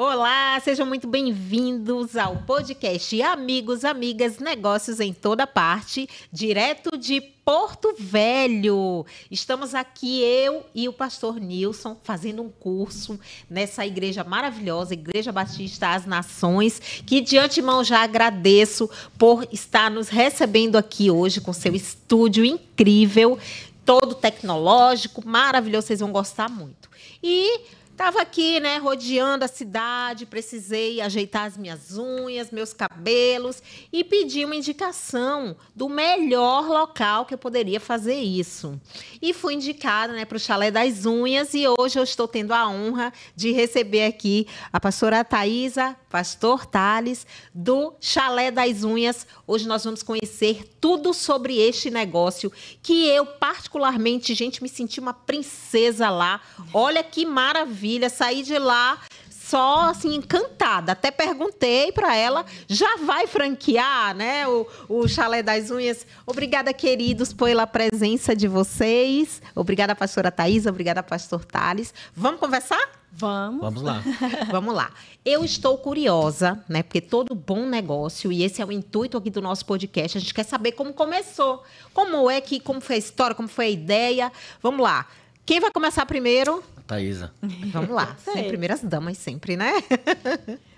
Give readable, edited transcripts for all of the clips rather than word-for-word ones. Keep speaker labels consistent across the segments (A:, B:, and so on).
A: Olá, sejam muito bem-vindos ao podcast Amigos, Amigas, Negócios em Toda Parte, direto de Porto Velho. Estamos aqui, eu e o pastor Nilson, fazendo um curso nessa igreja maravilhosa, Igreja Batista As Nações, que de antemão já agradeço por estar nos recebendo aqui hoje com seu estúdio incrível, todo tecnológico, maravilhoso, vocês vão gostar muito. E estava aqui, né, rodeando a cidade, precisei ajeitar as minhas unhas, meus cabelos e pedi uma indicação do melhor local que eu poderia fazer isso. E fui indicada, né, para o Chalé das Unhas e hoje eu estou tendo a honra de receber aqui a pastora Thaisa, pastor Thales, do Chalé das Unhas. Hoje nós vamos conhecer tudo sobre este negócio que eu, particularmente, gente, me senti uma princesa lá. Olha que maravilha. Saí de lá só assim encantada. Até perguntei para ela, já vai franquear, né, o Chalé das Unhas? Obrigada, queridos, pela presença de vocês. Obrigada, pastora Thaisa. Obrigada, pastor Thales. Vamos conversar?
B: Vamos.
C: Vamos lá.
A: Vamos lá. Eu estou curiosa, né? Porque todo bom negócio, e esse é o intuito aqui do nosso podcast, a gente quer saber como começou. Como foi a história, como foi a ideia. Vamos lá. Quem vai começar primeiro?
C: Thaisa.
A: Vamos lá. Sem primeiras damas sempre, né?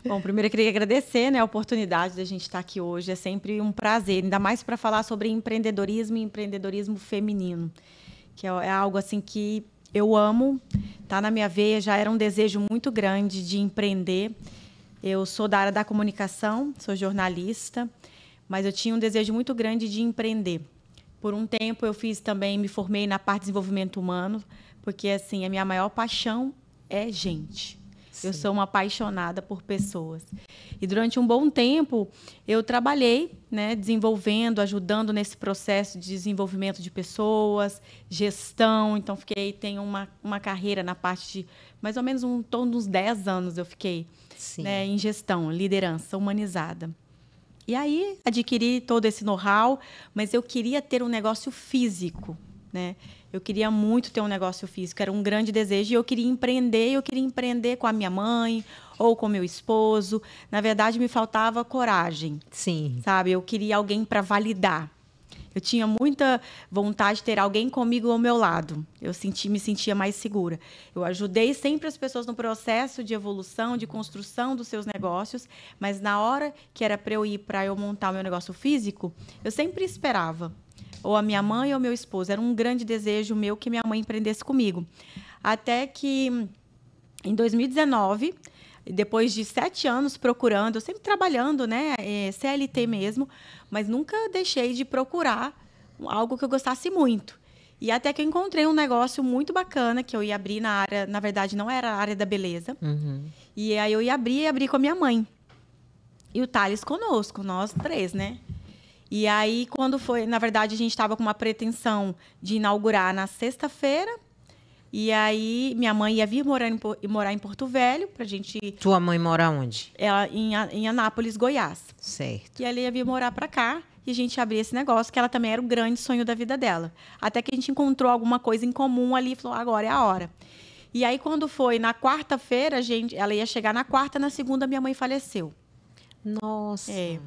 B: Bom, primeiro eu queria agradecer, né, a oportunidade da gente estar aqui hoje. É sempre um prazer, ainda mais para falar sobre empreendedorismo e empreendedorismo feminino, que é algo assim que eu amo, tá na minha veia, já era um desejo muito grande de empreender. Eu sou da área da comunicação, sou jornalista, mas eu tinha um desejo muito grande de empreender. Por um tempo eu me formei na parte de desenvolvimento humano, porque assim, a minha maior paixão é gente. Sim. Eu sou uma apaixonada por pessoas. E durante um bom tempo eu trabalhei, né, desenvolvendo, ajudando nesse processo de desenvolvimento de pessoas, gestão. Então tenho uma carreira na parte de mais ou menos em torno dos 10 anos eu fiquei, né, em gestão, liderança humanizada. E aí adquiri todo esse know-how, mas eu queria ter um negócio físico, né? Eu queria muito ter um negócio físico, era um grande desejo, e eu queria empreender com a minha mãe ou com meu esposo. Na verdade, me faltava coragem.
A: Sim.
B: Sabe? Eu queria alguém para validar. Eu tinha muita vontade de ter alguém comigo ao meu lado. Me sentia mais segura. Eu ajudei sempre as pessoas no processo de evolução, de construção dos seus negócios, mas na hora que era para eu montar o meu negócio físico, eu sempre esperava ou a minha mãe ou meu esposo. Era um grande desejo meu que minha mãe empreendesse comigo. Até que, em 2019, depois de 7 anos procurando, eu sempre trabalhando, né, CLT mesmo, mas nunca deixei de procurar algo que eu gostasse muito. E até que eu encontrei um negócio muito bacana, que eu ia abrir na área, na verdade, não era a área da beleza.
A: Uhum.
B: E aí eu ia abrir com a minha mãe. E o Thales conosco, nós 3, né? E aí, quando foi... Na verdade, a gente estava com uma pretensão de inaugurar na sexta-feira. E aí, minha mãe ia vir morar em Porto Velho pra gente...
A: Tua mãe mora onde?
B: Ela em Anápolis, Goiás.
A: Certo.
B: E ela ia vir morar pra cá e a gente abria esse negócio, que ela também era o grande sonho da vida dela. Até que a gente encontrou alguma coisa em comum ali e falou, agora é a hora. E aí, quando foi na quarta-feira, ela ia chegar na quarta, na segunda, minha mãe faleceu.
A: Nossa.
B: É.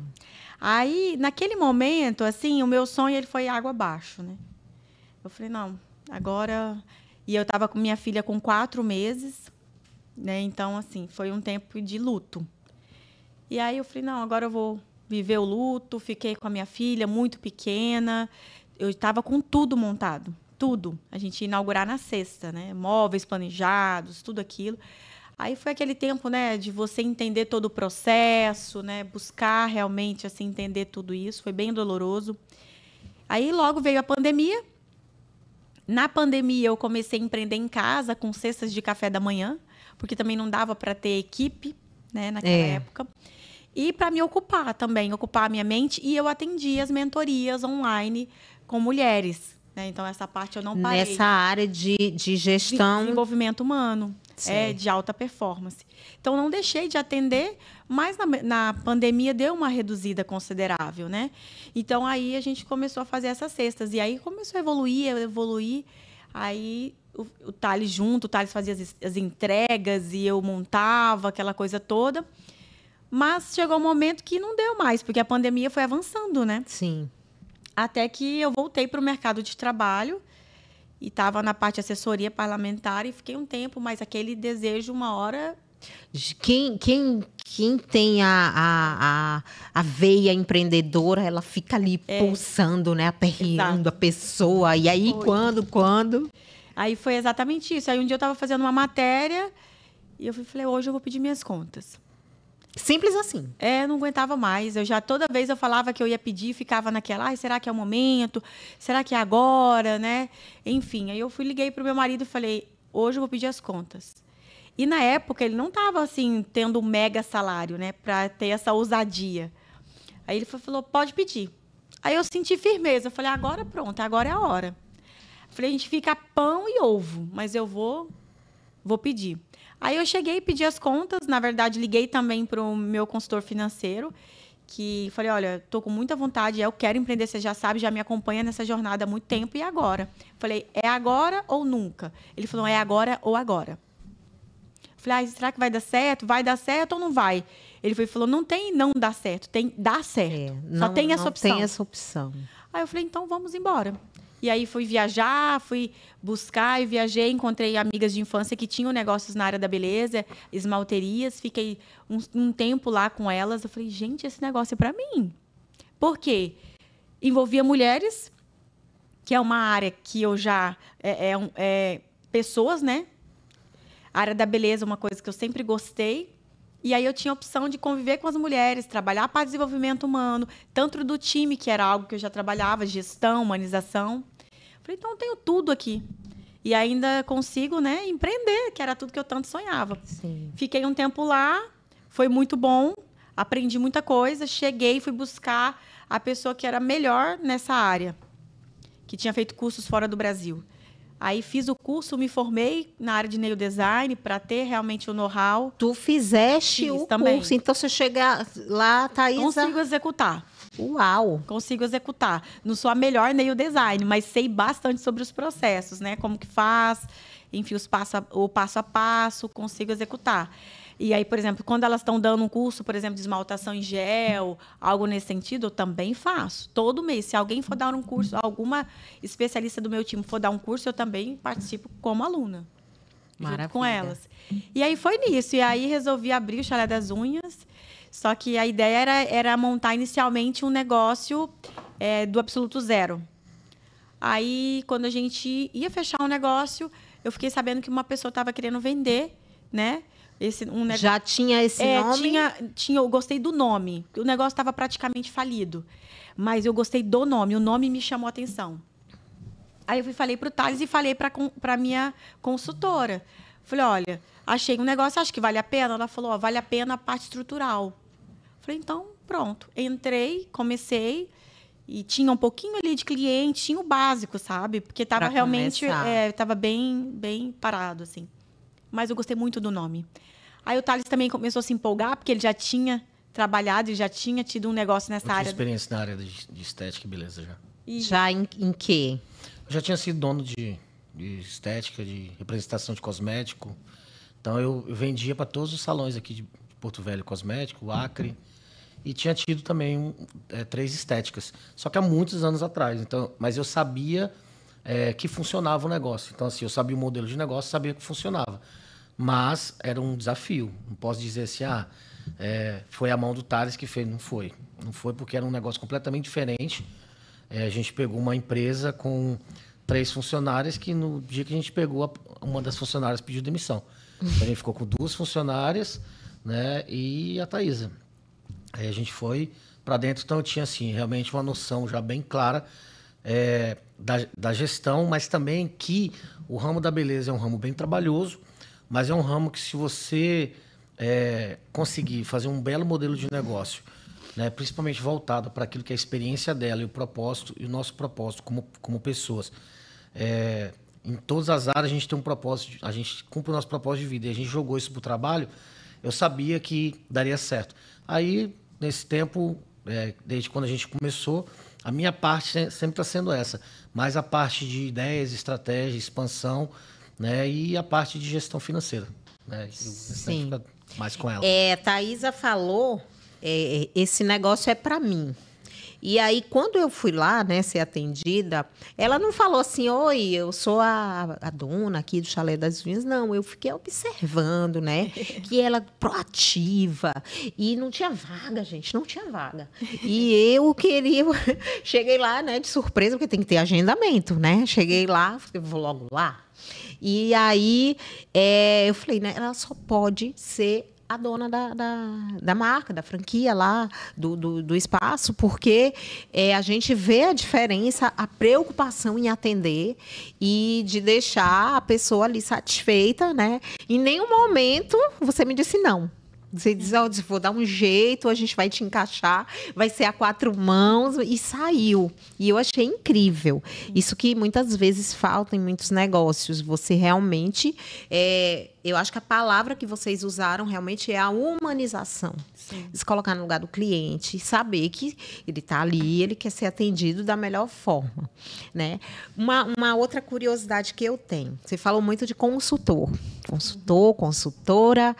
B: Aí, naquele momento, assim, o meu sonho ele foi água abaixo, né? Eu falei, não, agora... E eu estava com minha filha com 4 meses, né? Então, assim, foi um tempo de luto. E aí eu falei, não, agora eu vou viver o luto. Fiquei com a minha filha muito pequena. Eu estava com tudo montado, tudo. A gente ia inaugurar na sexta, né? Móveis planejados, tudo aquilo. Aí foi aquele tempo, né, de você entender todo o processo, né, buscar realmente assim entender tudo isso, foi bem doloroso. Aí logo veio a pandemia. Na pandemia eu comecei a empreender em casa com cestas de café da manhã, porque também não dava para ter equipe, né, naquela época. E para me ocupar também, ocupar a minha mente, e eu atendia as mentorias online com mulheres, né? Então essa parte eu não parei.
A: Nessa área de gestão,
B: desenvolvimento humano. De alta performance. Então, não deixei de atender, mas na pandemia deu uma reduzida considerável, né? Então, aí a gente começou a fazer essas cestas. E aí começou a evoluir. Aí o Thales junto, o Thales fazia as entregas e eu montava aquela coisa toda. Mas chegou um momento que não deu mais, porque a pandemia foi avançando, né?
A: Sim.
B: Até que eu voltei para o mercado de trabalho e estava na parte de assessoria parlamentar e fiquei um tempo, mas aquele desejo, uma hora...
A: Quem tem a veia empreendedora, ela fica ali pulsando, né? Aperreando a pessoa. E aí, quando?
B: Aí foi exatamente isso. Aí um dia eu estava fazendo uma matéria e eu falei, hoje eu vou pedir minhas contas.
A: Simples assim.
B: Não aguentava mais. Toda vez eu falava que eu ia pedir, ficava naquela, será que é o momento? Será que é agora, né? Enfim, aí eu liguei pro meu marido e falei, hoje eu vou pedir as contas. E na época ele não estava assim tendo um mega salário, né, para ter essa ousadia. Aí ele falou, pode pedir. Aí eu senti firmeza, eu falei, agora pronto, agora é a hora. Falei, a gente fica pão e ovo, mas eu vou pedir. Aí eu cheguei e pedi as contas, na verdade liguei também para o meu consultor financeiro, que falei, olha, estou com muita vontade, eu quero empreender, você já sabe, já me acompanha nessa jornada há muito tempo, e agora? Falei, é agora ou nunca? Ele falou, é agora ou agora. Falei, será que vai dar certo? Vai dar certo ou não vai? Ele falou, não tem não dar certo, tem dar certo. Só tem essa opção.
A: Tem essa opção.
B: Aí eu falei, então vamos embora. E aí fui viajar, fui buscar e viajei, encontrei amigas de infância que tinham negócios na área da beleza, esmalterias, fiquei um tempo lá com elas. Eu falei, gente, esse negócio é para mim. Por quê? Envolvia mulheres, que é uma área que eu já... pessoas, né? A área da beleza é uma coisa que eu sempre gostei. E aí eu tinha a opção de conviver com as mulheres, trabalhar para desenvolvimento humano, tanto do time, que era algo que eu já trabalhava, gestão, humanização. Falei, então eu tenho tudo aqui. E ainda consigo, né, empreender, que era tudo que eu tanto sonhava.
A: Sim.
B: Fiquei um tempo lá, foi muito bom, aprendi muita coisa, cheguei e fui buscar a pessoa que era melhor nessa área, que tinha feito cursos fora do Brasil. Aí fiz o curso, me formei na área de nail design para ter realmente o know-how.
A: Tu fizeste o
B: também.
A: Curso, então você chega lá, Thaisa...
B: Consigo executar.
A: Uau!
B: Consigo executar. Não sou a melhor nail design, mas sei bastante sobre os processos, né? Como que faz, enfim, o passo a passo, consigo executar. E aí, por exemplo, quando elas estão dando um curso, por exemplo, de esmaltação em gel, algo nesse sentido, eu também faço. Todo mês. Se alguém for dar um curso, alguma especialista do meu time for dar um curso, eu também participo como aluna.
A: Maravilha.
B: Junto com elas. E aí foi nisso. E aí resolvi abrir o Chalé das Unhas. Só que a ideia era montar inicialmente um negócio do absoluto zero. Aí, quando a gente ia fechar um negócio, eu fiquei sabendo que uma pessoa estava querendo vender, né?
A: Já tinha esse nome?
B: Eu gostei do nome. O negócio estava praticamente falido. Mas eu gostei do nome. O nome me chamou a atenção. Aí eu falei para o Thales e falei para a minha consultora. Falei, olha, achei um negócio, acho que vale a pena? Ela falou, vale a pena a parte estrutural. Falei, então, pronto. Entrei, comecei e tinha um pouquinho ali de cliente, tinha o básico, sabe? Porque estava realmente, estava bem parado, assim. Mas eu gostei muito do nome. Aí o Thales também começou a se empolgar, porque ele já tinha trabalhado e já tinha tido um negócio nessa área.
C: Experiência na área de estética e beleza já.
A: Já em quê?
C: Eu já tinha sido dono de estética, de representação de cosmético. Então, eu vendia para todos os salões aqui de Porto Velho cosmético, Acre. E tinha tido também 3 estéticas. Só que há muitos anos atrás. Então, mas eu sabia que funcionava o negócio. Então, assim, eu sabia o modelo de negócio, sabia que funcionava. Mas era um desafio. Não posso dizer assim, foi a mão do Thales que fez. Não foi. Não foi porque era um negócio completamente diferente. A gente pegou uma empresa com 3 funcionárias que no dia que a gente pegou, uma das funcionárias pediu demissão. Então, a gente ficou com 2 funcionárias, né, e a Thaisa. Aí a gente foi para dentro, então eu tinha assim, realmente uma noção já bem clara da gestão, mas também que o ramo da beleza é um ramo bem trabalhoso, mas é um ramo que se você conseguir fazer um belo modelo de negócio, né, principalmente voltado para aquilo que é a experiência dela e o propósito, e o nosso propósito como pessoas. Em todas as áreas a gente tem um propósito, a gente cumpre o nosso propósito de vida, e a gente jogou isso para o trabalho, eu sabia que daria certo. Aí, nesse tempo, desde quando a gente começou, a minha parte sempre está sendo essa, mas a parte de ideias, estratégia, expansão, né? E a parte de gestão financeira, né?
A: Sim.
C: Fica mais com ela.
A: Thaisa falou, esse negócio é para mim. E aí, quando eu fui lá, né, ser atendida, ela não falou assim, oi, eu sou a dona aqui do Chalé das Vinhas. Não, eu fiquei observando, né, que ela proativa. E não tinha vaga, gente, não tinha vaga. E eu queria... Cheguei lá, né, de surpresa, porque tem que ter agendamento, né? Cheguei lá, eu vou logo lá. E aí, eu falei, né, ela só pode ser a dona da marca, da franquia lá, do espaço, porque a gente vê a diferença, a preocupação em atender e de deixar a pessoa ali satisfeita, né? Em nenhum momento você me disse não. Você diz, vou dar um jeito, a gente vai te encaixar, vai ser a 4 mãos, e saiu. E eu achei incrível. Isso que muitas vezes falta em muitos negócios. Você realmente... eu acho que a palavra que vocês usaram realmente é a humanização. Sim. Se colocar no lugar do cliente, saber que ele está ali, ele quer ser atendido da melhor forma, né? Uma outra curiosidade que eu tenho, você falou muito de consultor, consultora,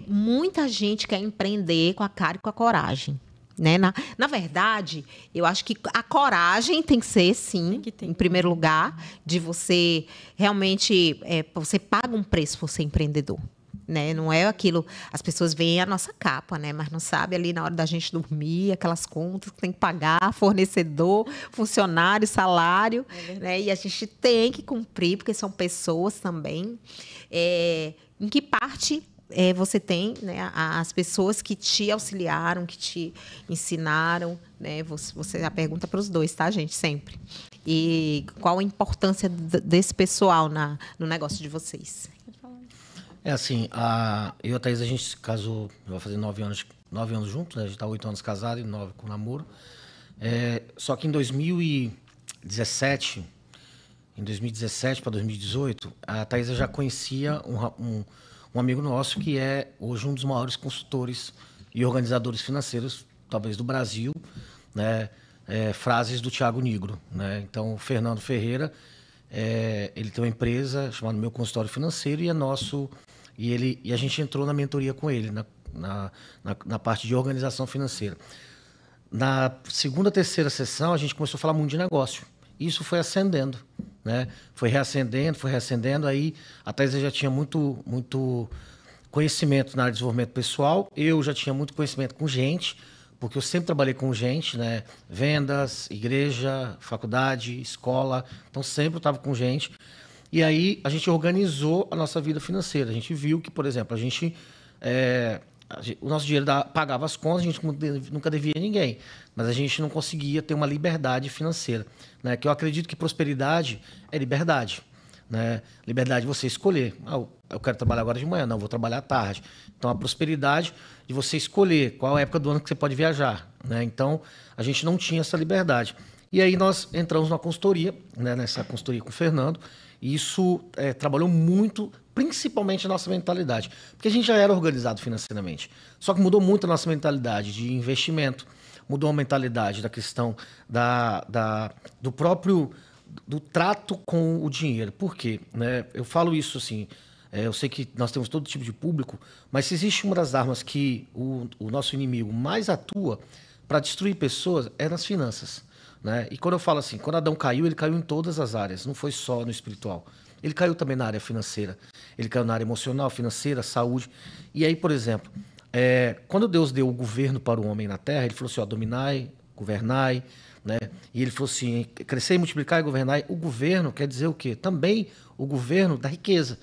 A: muita gente quer empreender com a cara e com a coragem. Né? Na verdade, eu acho que a coragem tem que ser, sim, em primeiro lugar, de você realmente... você paga um preço por ser empreendedor. Né? Não é aquilo... As pessoas veem a nossa capa, né? Mas não sabem ali na hora da gente dormir, aquelas contas que tem que pagar, fornecedor, funcionário, salário. Né? E a gente tem que cumprir, porque são pessoas também. Em que parte... você tem, né, as pessoas que te auxiliaram, que te ensinaram, né? Você a pergunta para os dois, tá, gente? Sempre. E qual a importância desse pessoal no negócio de vocês?
C: Assim, eu e a Thaisa, a gente se casou, vai fazer 9 anos juntos, né? A gente está 8 anos casado e 9 com namoro. Só que em 2017 para 2018, a Thaisa já conhecia um amigo nosso que é hoje um dos maiores consultores e organizadores financeiros, talvez do Brasil, né? Frases do Thiago Nigro, né? Então, o Fernando Ferreira, ele tem uma empresa chamada Meu Consultório Financeiro e é nosso... E a gente entrou na mentoria com ele, na parte de organização financeira. Na segunda, terceira sessão, a gente começou a falar muito de negócio. Isso foi ascendendo, né? Foi reacendendo. Aí a Thaisa já tinha muito conhecimento na área de desenvolvimento pessoal. Eu já tinha muito conhecimento com gente, porque eu sempre trabalhei com gente, né? Vendas, igreja, faculdade, escola. Então, sempre eu estava com gente. E aí, a gente organizou a nossa vida financeira. A gente viu que, por exemplo, o nosso dinheiro pagava as contas, a gente nunca devia a ninguém, mas a gente não conseguia ter uma liberdade financeira, né? Que eu acredito que prosperidade é liberdade, né? Liberdade de você escolher. Eu quero trabalhar agora de manhã, não, vou trabalhar à tarde. Então, a prosperidade de você escolher qual é a época do ano que você pode viajar, né? Então, a gente não tinha essa liberdade. E aí nós entramos na consultoria, né? Nessa consultoria com o Fernando, e isso trabalhou muito, principalmente a nossa mentalidade. Porque a gente já era organizado financeiramente. Só que mudou muito a nossa mentalidade de investimento, mudou a mentalidade da questão do próprio trato com o dinheiro. Por quê? Né? Eu falo isso assim, eu sei que nós temos todo tipo de público, mas se existe uma das armas que o nosso inimigo mais atua para destruir pessoas, é nas finanças. Né? E quando eu falo assim, quando Adão caiu, ele caiu em todas as áreas, não foi só no espiritual. Ele caiu também na área financeira, ele caiu na área emocional, financeira, saúde. E aí, por exemplo, quando Deus deu o governo para o homem na terra, ele falou assim, dominai, governai, né? E ele falou assim, crescer, multiplicar e governai. O governo quer dizer o quê? Também o governo da riqueza.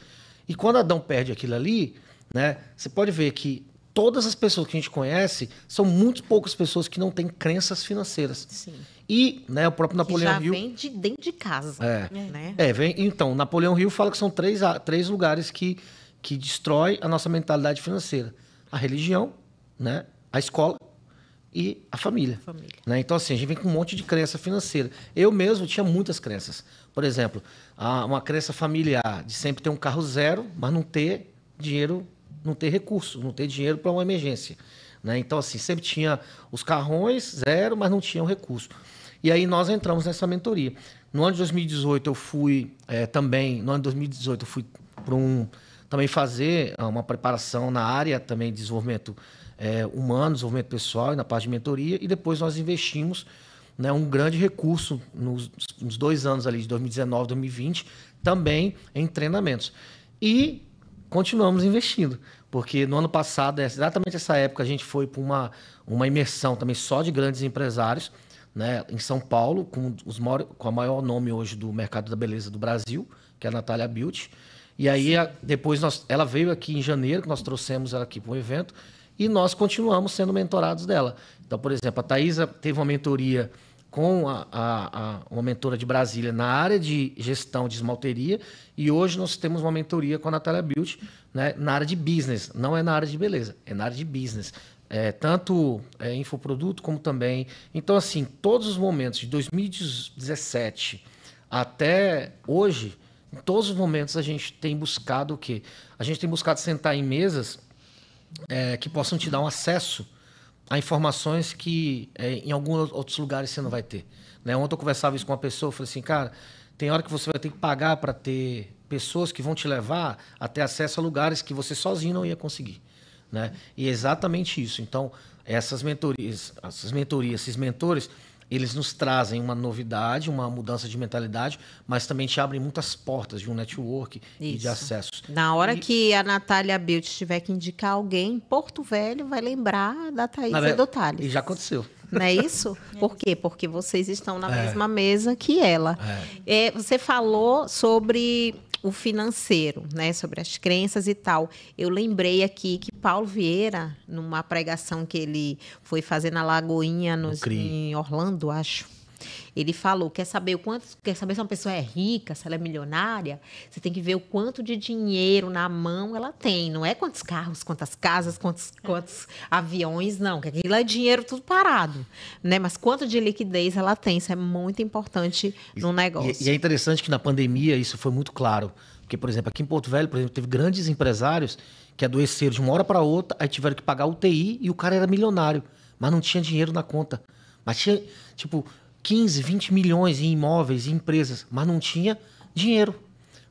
C: E quando Adão perde aquilo ali, né, você pode ver que todas as pessoas que a gente conhece são muito poucas pessoas que não têm crenças financeiras.
A: Sim.
C: E, né, o próprio Napoleão Hill...
A: já vem de dentro de casa. Né?
C: Então, Napoleão Hill fala que são três lugares que destrói a nossa mentalidade financeira. A religião, né, a escola e a família. Né? Então, assim, a gente vem com um monte de crença financeira. Eu mesmo tinha muitas crenças. Por exemplo, uma crença familiar de sempre ter um carro zero, mas não ter dinheiro, não ter recurso, não ter dinheiro para uma emergência. Né? Então, assim, sempre tinha os carrões zero, mas não tinham recurso. E aí nós entramos nessa mentoria. No ano de 2018 eu fui também, no ano de 2018 eu fui para também fazer uma preparação na área também de desenvolvimento humano, desenvolvimento pessoal e na parte de mentoria, e depois nós investimos, né, um grande recurso nos 2 anos ali de 2019 e 2020 também em treinamentos. E continuamos investindo, porque no ano passado, exatamente essa época, a gente foi para uma imersão também só de grandes empresários, né, em São Paulo, com a maior nome hoje do mercado da beleza do Brasil, que é a Natália Beauty. E aí, depois, ela veio aqui em janeiro, que nós trouxemos ela aqui para um evento, e nós continuamos sendo mentorados dela. Então, por exemplo, a Thaisa teve uma mentoria com uma mentora de Brasília na área de gestão de esmalteria, e hoje nós temos uma mentoria com a Natália Beauty, né, na área de business, não é na área de beleza, é na área de business. Tanto infoproduto como também. Então, assim, todos os momentos de 2017 até hoje, em todos os momentos a gente tem buscado o quê? A gente tem buscado sentar em mesas que possam te dar um acesso a informações que em alguns outros lugares você não vai ter. Né? Ontem eu conversava isso com uma pessoa, eu falei assim, cara, tem hora que você vai ter que pagar para ter pessoas que vão te levar a ter acesso a lugares que você sozinho não ia conseguir. Né? E é exatamente isso. Então, essas mentorias, esses mentores, eles nos trazem uma novidade, uma mudança de mentalidade, mas também te abrem muitas portas de um network e de acessos.
A: Na hora que a Natália Beauty tiver que indicar alguém em Porto Velho, vai lembrar da Thaisa e do Thales.
C: E já aconteceu.
A: Não é isso? Por quê? Porque vocês estão na mesma mesa que ela. Você falou sobre o financeiro, né? Sobre as crenças e tal. Eu lembrei aqui que Paulo Vieira, numa pregação que ele foi fazer na Lagoinha, em Orlando, acho. Ele falou, quer saber se uma pessoa é rica, se ela é milionária, você tem que ver o quanto de dinheiro na mão ela tem. Não é quantos carros, quantas casas, quantos aviões, não. Que aquilo é dinheiro tudo parado. Né? Mas quanto de liquidez ela tem. Isso é muito importante no negócio.
C: E é interessante que na pandemia isso foi muito claro. Porque, por exemplo, aqui em Porto Velho, por exemplo, teve grandes empresários que adoeceram de uma hora para outra, aí tiveram que pagar UTI e o cara era milionário, mas não tinha dinheiro na conta. Mas tinha, tipo, 15, 20 milhões em imóveis e empresas, mas não tinha dinheiro.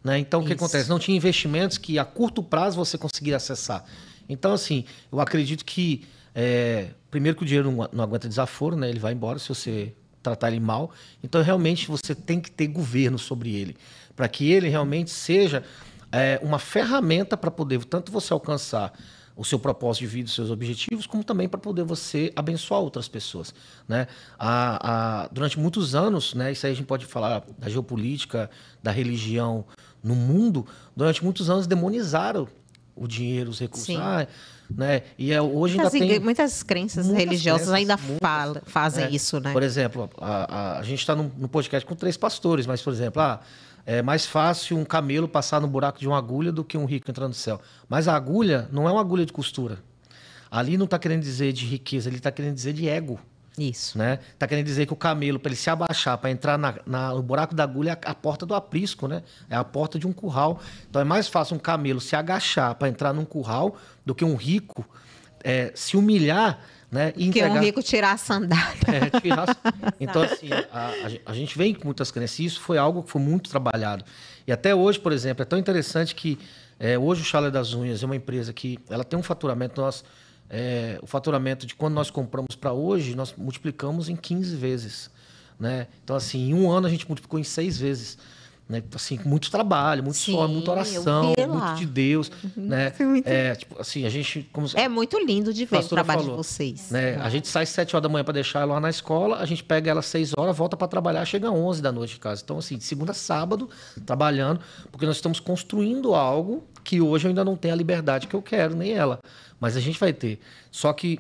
C: Né? Então, o que acontece? Não tinha investimentos que a curto prazo você conseguiria acessar. Então, assim, eu acredito que, primeiro que o dinheiro não aguenta desaforo, né? Ele vai embora se você tratar ele mal. Então, realmente, você tem que ter governo sobre ele, para que ele realmente seja uma ferramenta para poder tanto você alcançar o seu propósito de vida, os seus objetivos, como também para poder você abençoar outras pessoas. Né? Durante muitos anos, né, isso aí a gente pode falar da geopolítica, da religião no mundo, durante muitos anos demonizaram o dinheiro, os recursos. Né? E hoje
A: muitas crenças religiosas ainda fazem isso. Né?
C: Por exemplo, a gente está no podcast com 3 pastores, mas, por exemplo, é mais fácil um camelo passar no buraco de uma agulha do que um rico entrar no céu. Mas a agulha não é uma agulha de costura. Ali não está querendo dizer de riqueza, ele está querendo dizer de ego.
A: Isso.
C: Né? Está querendo dizer que o camelo, para ele se abaixar, para entrar no buraco da agulha, é a porta do aprisco, né? É a porta de um curral. Então é mais fácil um camelo se agachar para entrar num curral do que um rico se humilhar, né? E
A: que um rico tirar a sandália.
C: Então, assim, a gente vem com muitas crenças. E isso foi algo que foi muito trabalhado. E até hoje, por exemplo, é tão interessante que hoje o Chalé das Unhas é uma empresa que ela tem um faturamento. O faturamento de quando nós compramos para hoje, nós multiplicamos em 15 vezes. Né? Então, assim, em um ano a gente multiplicou em 6 vezes. Né? Assim, muito trabalho, muito suor, muita oração, muito de Deus. Né? Tipo, assim, a gente,
A: é muito lindo de ver o trabalho de vocês.
C: Né? A gente sai às 7 horas da manhã para deixar ela lá na escola, a gente pega ela às 6 horas, volta para trabalhar, chega às 11 da noite de casa. Então, assim, de segunda a sábado, trabalhando, porque nós estamos construindo algo que hoje eu ainda não tenho a liberdade que eu quero, nem ela. Mas a gente vai ter. Só que,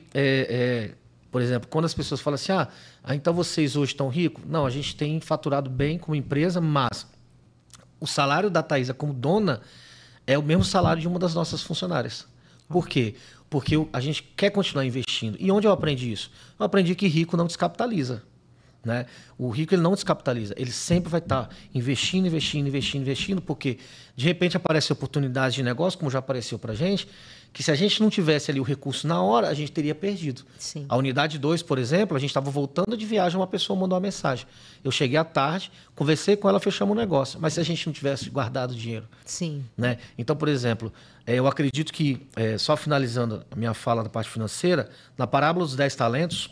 C: por exemplo, quando as pessoas falam assim, então vocês hoje estão ricos? Não, a gente tem faturado bem como empresa, mas o salário da Thaisa como dona é o mesmo salário de uma das nossas funcionárias. Por quê? Porque a gente quer continuar investindo. E onde eu aprendi isso? Eu aprendi que rico não descapitaliza. Né? O rico ele não descapitaliza. Ele sempre vai estar investindo, porque de repente aparece oportunidade de negócio, como já apareceu para a gente, que se a gente não tivesse ali o recurso na hora, a gente teria perdido.
A: Sim.
C: A unidade 2, por exemplo, a gente estava voltando de viagem, uma pessoa mandou uma mensagem. Eu cheguei à tarde, conversei com ela, fechamos o negócio. Mas se a gente não tivesse guardado o dinheiro?
A: Sim.
C: Né? Então, por exemplo, eu acredito que, só finalizando a minha fala da parte financeira, na parábola dos 10 talentos,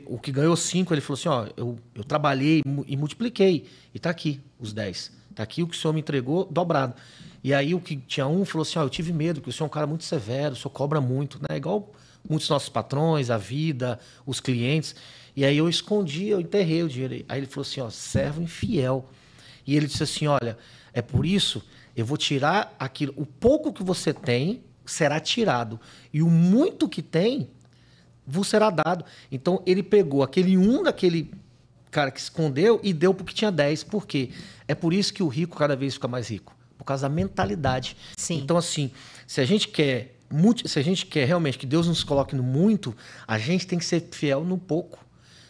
C: o que ganhou 5, ele falou assim, ó, eu trabalhei e multipliquei, e está aqui os 10. Está aqui o que o senhor me entregou dobrado. E aí o que tinha um falou assim, ó, eu tive medo, porque o senhor é um cara muito severo, o senhor cobra muito, né? Igual muitos nossos patrões, a vida, os clientes. E aí eu escondi, eu enterrei o dinheiro. Aí ele falou assim, ó, servo infiel. E ele disse assim, olha, é por isso, eu vou tirar aquilo, o pouco que você tem será tirado. E o muito que tem vos será dado. Então, ele pegou aquele daquele cara que escondeu e deu porque tinha 10. Por quê? É por isso que o rico cada vez fica mais rico. Por causa da mentalidade.
A: Sim.
C: Então, assim, se a gente quer realmente que Deus nos coloque no muito, a gente tem que ser fiel no pouco.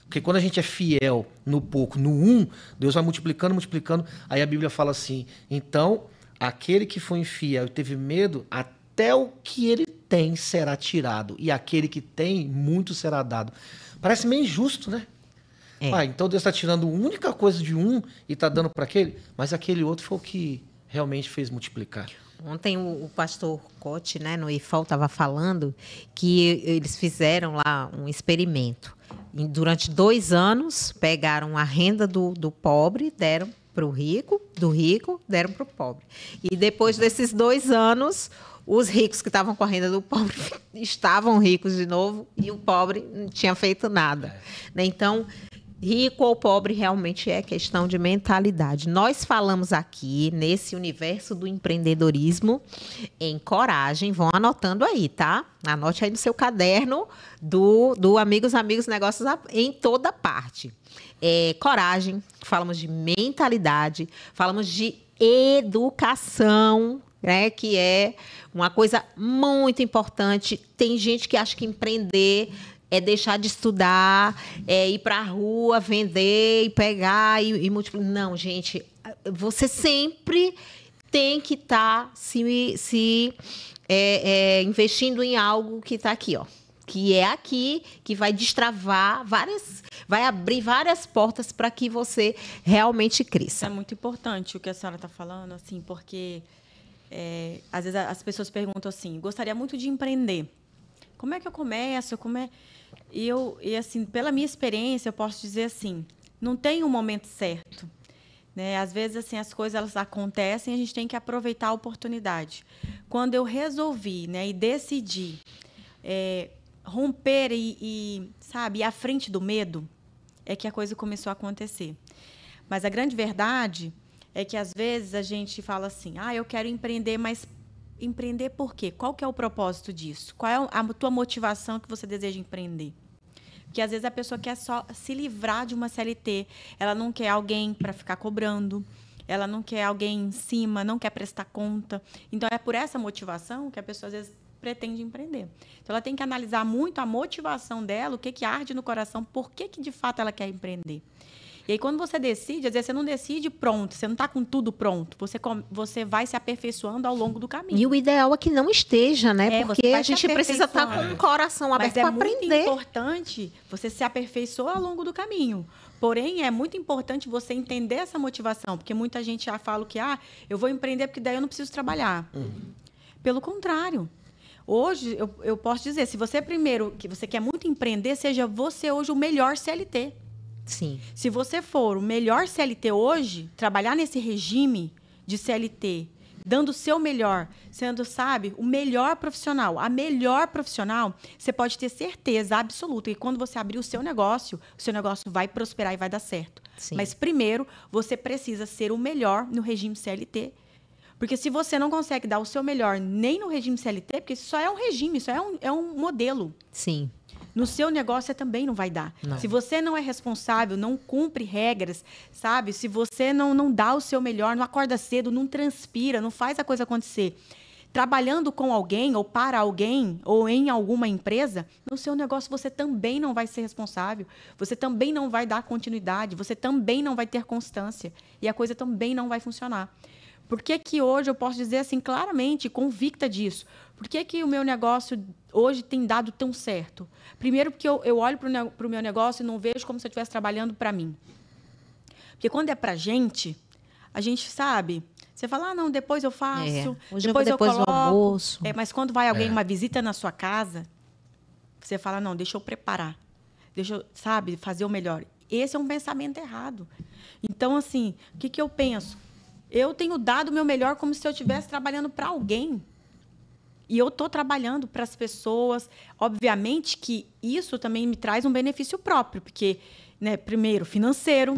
C: Porque quando a gente é fiel no pouco, no Deus vai multiplicando, multiplicando. Aí a Bíblia fala assim, então, aquele que foi infiel e teve medo, até o que ele tem será tirado, e aquele que tem, muito será dado. Parece meio injusto, né? Então Deus está tirando a única coisa de e está dando para aquele, mas aquele outro foi o que realmente fez multiplicar.
A: Ontem o pastor Cote, né, no IFAL, estava falando que eles fizeram lá um experimento. E durante 2 anos, pegaram a renda do pobre, deram para o rico, do rico, deram para o pobre. E depois desses 2 anos, os ricos que estavam com a renda do pobre estavam ricos de novo e o pobre não tinha feito nada. Né? Então, rico ou pobre realmente é questão de mentalidade. Nós falamos aqui, nesse universo do empreendedorismo, em coragem. Vão anotando aí, tá? Anote aí no seu caderno do Amigos, Negócios em toda parte. Coragem, falamos de mentalidade, falamos de educação, né, que é uma coisa muito importante. Tem gente que acha que empreender é deixar de estudar, é ir para a rua, vender e pegar e multiplicar. Não, gente, você sempre tem que estar investindo em algo que está aqui, ó. Que é aqui, que vai destravar vai abrir várias portas para que você realmente cresça.
B: É muito importante o que a senhora está falando, assim, porque às vezes as pessoas perguntam assim, gostaria muito de empreender. Como é que eu começo? E assim, pela minha experiência, eu posso dizer assim, não tem um momento certo. Né? Às vezes, assim, as coisas elas acontecem e a gente tem que aproveitar a oportunidade. Quando eu resolvi, né, e decidi romper sabe, ir à frente do medo, é que a coisa começou a acontecer. Mas a grande verdade é que, às vezes, a gente fala assim, eu quero empreender, mas empreender por quê? Qual que é o propósito disso? Qual é a tua motivação que você deseja empreender? Porque, às vezes, a pessoa quer só se livrar de uma CLT. Ela não quer alguém para ficar cobrando. Ela não quer alguém em cima, não quer prestar conta. Então, é por essa motivação que a pessoa, às vezes, pretende empreender. Então, ela tem que analisar muito a motivação dela, o que arde no coração, por que de fato ela quer empreender. E aí, quando você decide, às vezes você não decide pronto, você não está com tudo pronto. Você vai se aperfeiçoando ao longo do caminho.
A: E o ideal é que não esteja, né? Porque a gente precisa estar com o coração aberto para aprender.
B: Mas é muito importante você se aperfeiçoar ao longo do caminho. Porém, é muito importante você entender essa motivação, porque muita gente já fala que eu vou empreender porque daí eu não preciso trabalhar. Pelo contrário. Hoje, eu posso dizer, se você primeiro, que você quer muito empreender, seja você hoje o melhor CLT.
A: Sim.
B: Se você for o melhor CLT hoje, trabalhar nesse regime de CLT, dando o seu melhor, sendo, sabe, o melhor profissional, a melhor profissional, você pode ter certeza absoluta que quando você abrir o seu negócio vai prosperar e vai dar certo.
A: Sim.
B: Mas primeiro, você precisa ser o melhor no regime CLT. Porque se você não consegue dar o seu melhor nem no regime CLT, porque isso só é um regime, isso é um modelo.
A: Sim.
B: No seu negócio, você também não vai dar.
A: Não.
B: Se você não é responsável, não cumpre regras, sabe? Se você não dá o seu melhor, não acorda cedo, não transpira, não faz a coisa acontecer. Trabalhando com alguém, ou para alguém, ou em alguma empresa, no seu negócio você também não vai ser responsável. Você também não vai dar continuidade, você também não vai ter constância. E a coisa também não vai funcionar. Por que hoje eu posso dizer assim claramente, convicta disso? Por que que o meu negócio hoje tem dado tão certo? Primeiro, porque eu olho para o meu negócio e não vejo como se eu estivesse trabalhando para mim. Porque quando é para a gente sabe... Você fala, não, depois eu faço, depois eu coloco.
A: Do almoço.
B: Mas quando vai alguém, uma visita na sua casa, você fala, não, deixa eu preparar. Deixa eu, sabe, fazer o melhor. Esse é um pensamento errado. Então, assim, o que eu penso? Eu tenho dado o meu melhor como se eu estivesse trabalhando para alguém. E eu estou trabalhando para as pessoas. Obviamente que isso também me traz um benefício próprio, porque, né, primeiro, financeiro,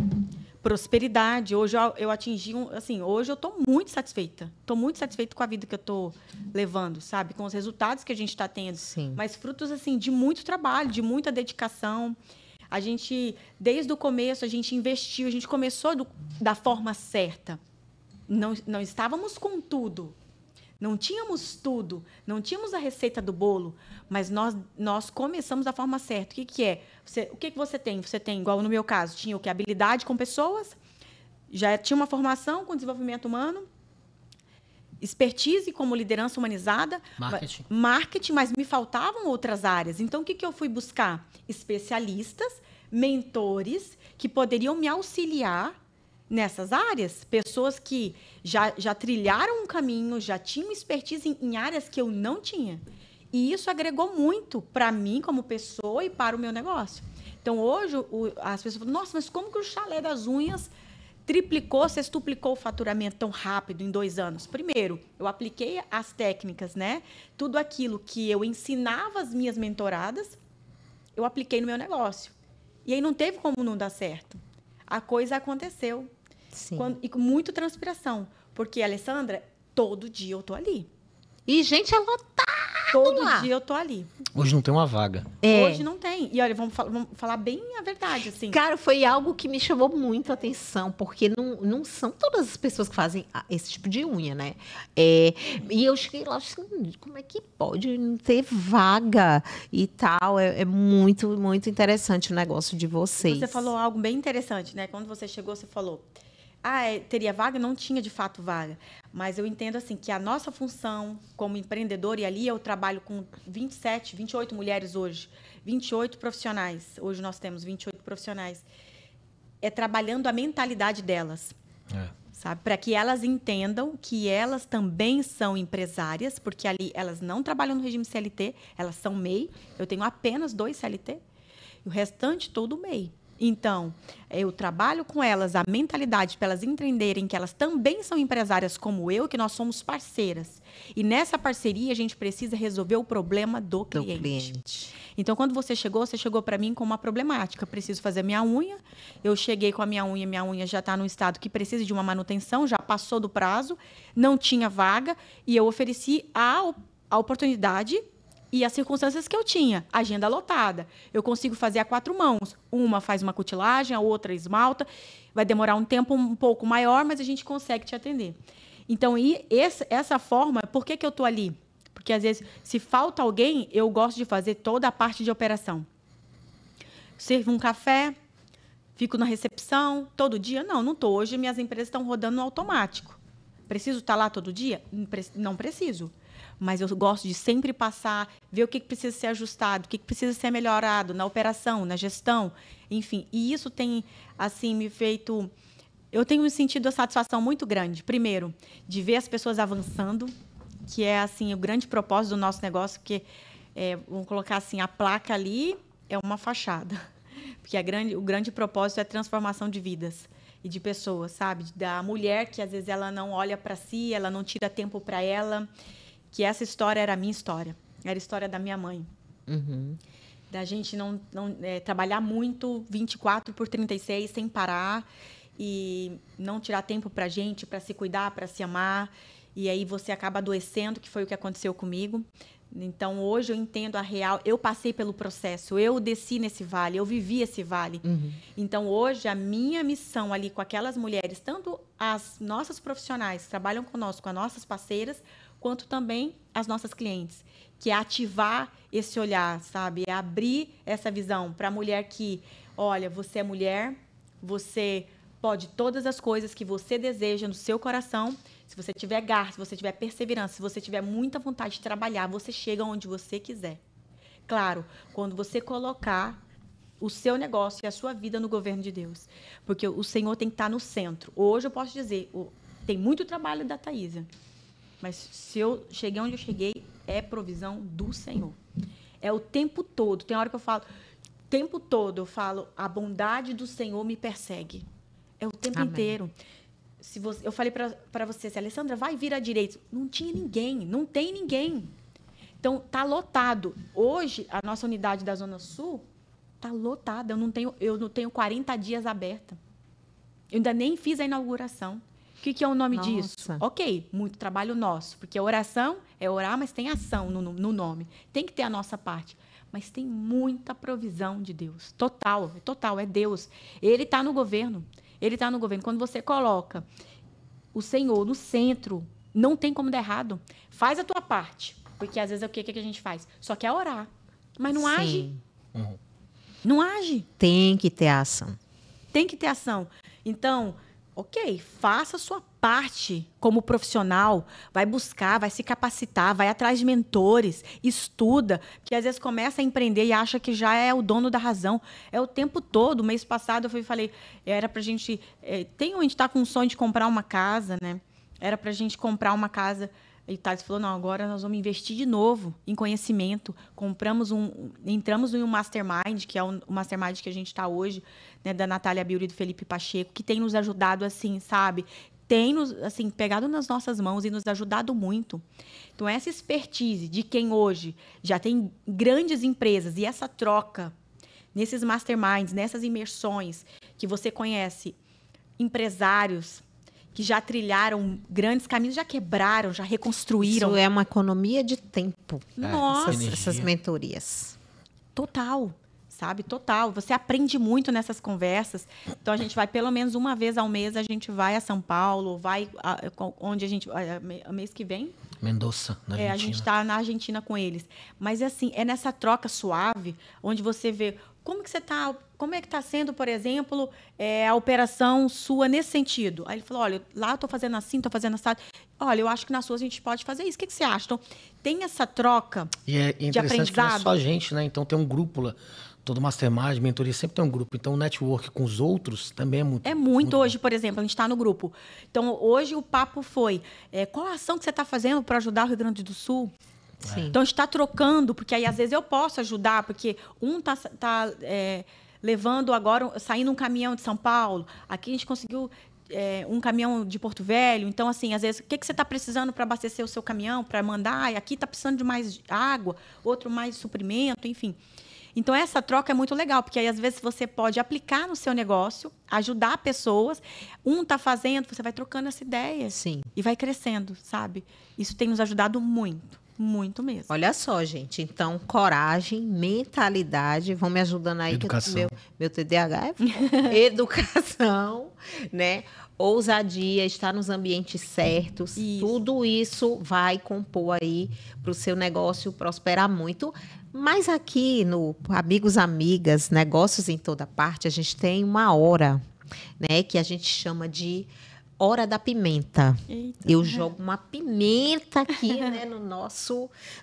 B: prosperidade. Hoje eu atingi hoje eu estou muito satisfeita. Estou muito satisfeita com a vida que eu estou levando, sabe? Com os resultados que a gente está tendo.
A: Sim.
B: Mas frutos, assim, de muito trabalho, de muita dedicação. A gente, desde o começo, a gente investiu, a gente começou da forma certa. Não estávamos com tudo. Não tínhamos tudo, não tínhamos a receita do bolo, mas nós começamos da forma certa. O que é? O que você tem? Você tem, igual no meu caso, tinha o que? Habilidade com pessoas, já tinha uma formação com desenvolvimento humano, expertise como liderança humanizada, marketing, mas me faltavam outras áreas. Então, o que eu fui buscar? Especialistas, mentores, que poderiam me auxiliar nessas áreas, pessoas que já trilharam um caminho, já tinham expertise em áreas que eu não tinha. E isso agregou muito para mim como pessoa e para o meu negócio. Então, hoje, as pessoas falam, nossa, mas como que o Chalé das Unhas triplicou, sextuplicou o faturamento tão rápido em 2 anos? Primeiro, eu apliquei as técnicas, né? Tudo aquilo que eu ensinava as minhas mentoradas, eu apliquei no meu negócio. E aí não teve como não dar certo. A coisa aconteceu.
A: Sim.
B: E com muita transpiração. Porque, Alessandra, todo dia eu tô ali.
A: E, gente, é lotado
B: Todo
A: lá.
B: dia eu tô ali.
C: Hoje não tem uma vaga.
B: Hoje não tem. E olha, vamos falar bem a verdade, assim.
A: Cara, foi algo que me chamou muito a atenção, porque não são todas as pessoas que fazem esse tipo de unha, né? E eu cheguei lá assim, como é que pode não ter vaga e tal? É muito, muito interessante o negócio de vocês.
B: Você falou algo bem interessante, né? Quando você chegou, você falou... teria vaga? Não tinha, de fato, vaga. Mas eu entendo, assim, que a nossa função como empreendedor, e ali eu trabalho com 28 mulheres hoje, 28 profissionais. Hoje nós temos 28 profissionais. É trabalhando a mentalidade delas, sabe? Para que elas entendam que elas também são empresárias, porque ali elas não trabalham no regime CLT, elas são MEI. Eu tenho apenas 2 CLT, e o restante todo MEI. Então, eu trabalho com elas a mentalidade para elas entenderem que elas também são empresárias como eu, que nós somos parceiras. E nessa parceria a gente precisa resolver o problema do cliente. Então, quando você chegou para mim com uma problemática. Preciso fazer minha unha. Eu cheguei com a minha unha já está num estado que precisa de uma manutenção, já passou do prazo, não tinha vaga, e eu ofereci a oportunidade e as circunstâncias que eu tinha. Agenda lotada. Eu consigo fazer a 4 mãos. Uma faz uma cutilagem, a outra esmalta. Vai demorar um tempo um pouco maior, mas a gente consegue te atender. Então, essa forma, por que eu estou ali? Porque, às vezes, se falta alguém, eu gosto de fazer toda a parte de operação. Sirvo um café, fico na recepção, todo dia? Não estou. Hoje, minhas empresas estão rodando no automático. Preciso estar lá todo dia? Não preciso. Mas eu gosto de sempre passar, ver o que precisa ser ajustado, o que precisa ser melhorado na operação, na gestão, enfim. E isso tem, assim, me feito... Eu tenho sentido a satisfação muito grande. Primeiro, de ver as pessoas avançando, que é, assim, o grande propósito do nosso negócio, porque, vamos colocar assim, a placa ali é uma fachada. Porque o grande propósito é a transformação de vidas e de pessoas, sabe? Da mulher que, às vezes, ela não olha para si, ela não tira tempo para ela... Que essa história era a minha história. Era a história da minha mãe.
A: Uhum.
B: Da gente não trabalhar muito, 24/36, sem parar. E não tirar tempo para a gente, para se cuidar, para se amar. E aí você acaba adoecendo, que foi o que aconteceu comigo. Então, hoje eu entendo a real... Eu passei pelo processo, eu desci nesse vale, eu vivi esse vale.
A: Uhum.
B: Então, hoje, a minha missão ali com aquelas mulheres, tanto as nossas profissionais que trabalham conosco, as nossas parceiras, quanto também as nossas clientes, que é ativar esse olhar, sabe? É abrir essa visão para a mulher que, olha, você é mulher, você pode todas as coisas que você deseja no seu coração, Se você tiver garra, se você tiver perseverança, se você tiver muita vontade de trabalhar, você chega onde você quiser. Claro, quando você colocar o seu negócio e a sua vida no governo de Deus. Porque o Senhor tem que estar no centro. Hoje eu posso dizer, tem muito trabalho da Thaísa. Mas se eu cheguei onde eu cheguei, é provisão do Senhor. É o tempo todo. Tem hora que eu falo, o tempo todo eu falo, a bondade do Senhor me persegue. É o tempo inteiro. Eu falei para você, Alessandra, vai vir à direita. Não tinha ninguém, não tem ninguém. Então, tá lotado. Hoje, a nossa unidade da Zona Sul tá lotada. Eu não tenho 40 dias aberta. Eu ainda nem fiz a inauguração. O que é o nome disso? Ok, muito trabalho nosso. Porque a oração é orar, mas tem ação no nome. Tem que ter a nossa parte. Mas tem muita provisão de Deus. Total, é Deus. Ele está no governo. Ele está no governo. Quando você coloca o Senhor no centro, não tem como dar errado. Faz a tua parte. Porque, às vezes, o que a gente faz? Só quer orar. Mas não age. Não age.
A: Tem que ter ação.
B: Tem que ter ação. Então, ok, faça a sua parte como profissional. Vai buscar, vai se capacitar, vai atrás de mentores, estuda. Porque, às vezes, começa a empreender e acha que já é o dono da razão. É o tempo todo. Mês passado, eu falei, era pra gente... a gente está com um sonho de comprar uma casa, né? Era pra gente comprar uma casa... E o Thales falou, não, agora nós vamos investir de novo em conhecimento. Entramos em um mastermind, que é o mastermind que a gente está hoje, né, da Natália Biuri e do Felipe Pacheco, que tem nos ajudado, assim, sabe? Tem nos, assim, pegado nas nossas mãos e nos ajudado muito. Então, essa expertise de quem hoje já tem grandes empresas e essa troca nesses masterminds, nessas imersões, que você conhece empresários que já trilharam grandes caminhos, já quebraram, já reconstruíram.
A: Isso é uma economia de tempo.
B: Nossa,
A: essas mentorias.
B: Total, sabe? Total. Você aprende muito nessas conversas. Então, a gente vai pelo menos uma vez ao mês, a gente vai a São Paulo, vai onde a gente... mês que vem?
C: Mendoza, na Argentina.
B: A gente está na Argentina com eles. Mas, assim, é nessa troca suave, onde você vê... Como é que está sendo, por exemplo, a operação sua nesse sentido? Aí ele falou, olha, lá eu estou fazendo assim, estou fazendo assado. Olha, eu acho que na sua a gente pode fazer isso. O que você acha? Então, tem essa troca de aprendizado.
C: Que não é só a gente, né? Então, tem um grupo lá. Todo mastermind, mentoria, sempre tem um grupo. Então, o network com os outros também é muito...
B: É muito hoje, por exemplo, a gente está no grupo. Então, hoje o papo foi, qual a ação que você está fazendo para ajudar o Rio Grande do Sul?
A: Sim.
B: Então, a gente está trocando, porque aí, às vezes, eu posso ajudar, porque um tá levando agora, saindo um caminhão de São Paulo, aqui a gente conseguiu um caminhão de Porto Velho. Então, assim, às vezes, o que você está precisando para abastecer o seu caminhão, para mandar? Aqui está precisando de mais água, outro mais suprimento, enfim. Então, essa troca é muito legal, porque aí, às vezes, você pode aplicar no seu negócio, ajudar pessoas. Um está fazendo, você vai trocando essa ideia.
A: Sim.
B: E vai crescendo, sabe? Isso tem nos ajudado muito. Muito mesmo.
A: Olha só, gente. Então, coragem, mentalidade. Vão me ajudando aí.
C: Educação.
A: Que meu TDAH é educação, né? Ousadia, estar nos ambientes certos.
B: Isso.
A: Tudo isso vai compor aí para o seu negócio prosperar muito. Mas aqui no Amigos, Amigas, Negócios em Toda Parte, a gente tem uma hora, né? Que a gente chama de Hora da Pimenta.
B: Eita.
A: Eu jogo uma pimenta aqui, né,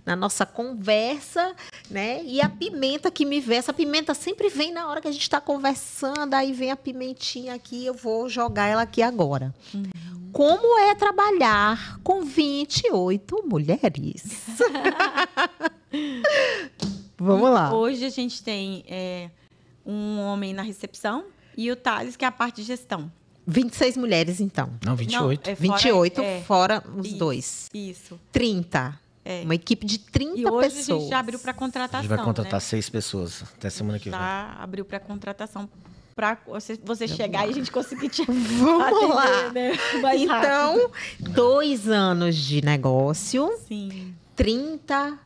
A: na nossa conversa, né? E a pimenta que me vem, essa pimenta sempre vem na hora que a gente está conversando, aí vem a pimentinha aqui, eu vou jogar ela aqui agora. Como é trabalhar com 28 mulheres? Vamos lá.
B: Hoje a gente tem um homem na recepção e o Thales, que é a parte de gestão.
A: 26 mulheres, então.
C: Não, 28.
B: Não, fora,
A: 28, fora os
B: isso,
A: dois.
B: Isso.
A: 30. Uma equipe de 30
B: e hoje
A: pessoas.
B: A gente já abriu para
C: A
B: contratação.
C: gente vai contratar
B: né?
C: 6 pessoas até semana que vem.
B: Já abriu para contratação para você chegar e a gente conseguir te
A: Vamos
B: atender,
A: lá.
B: né? Mais
A: Então, 2 anos de negócio.
B: Sim.
A: 30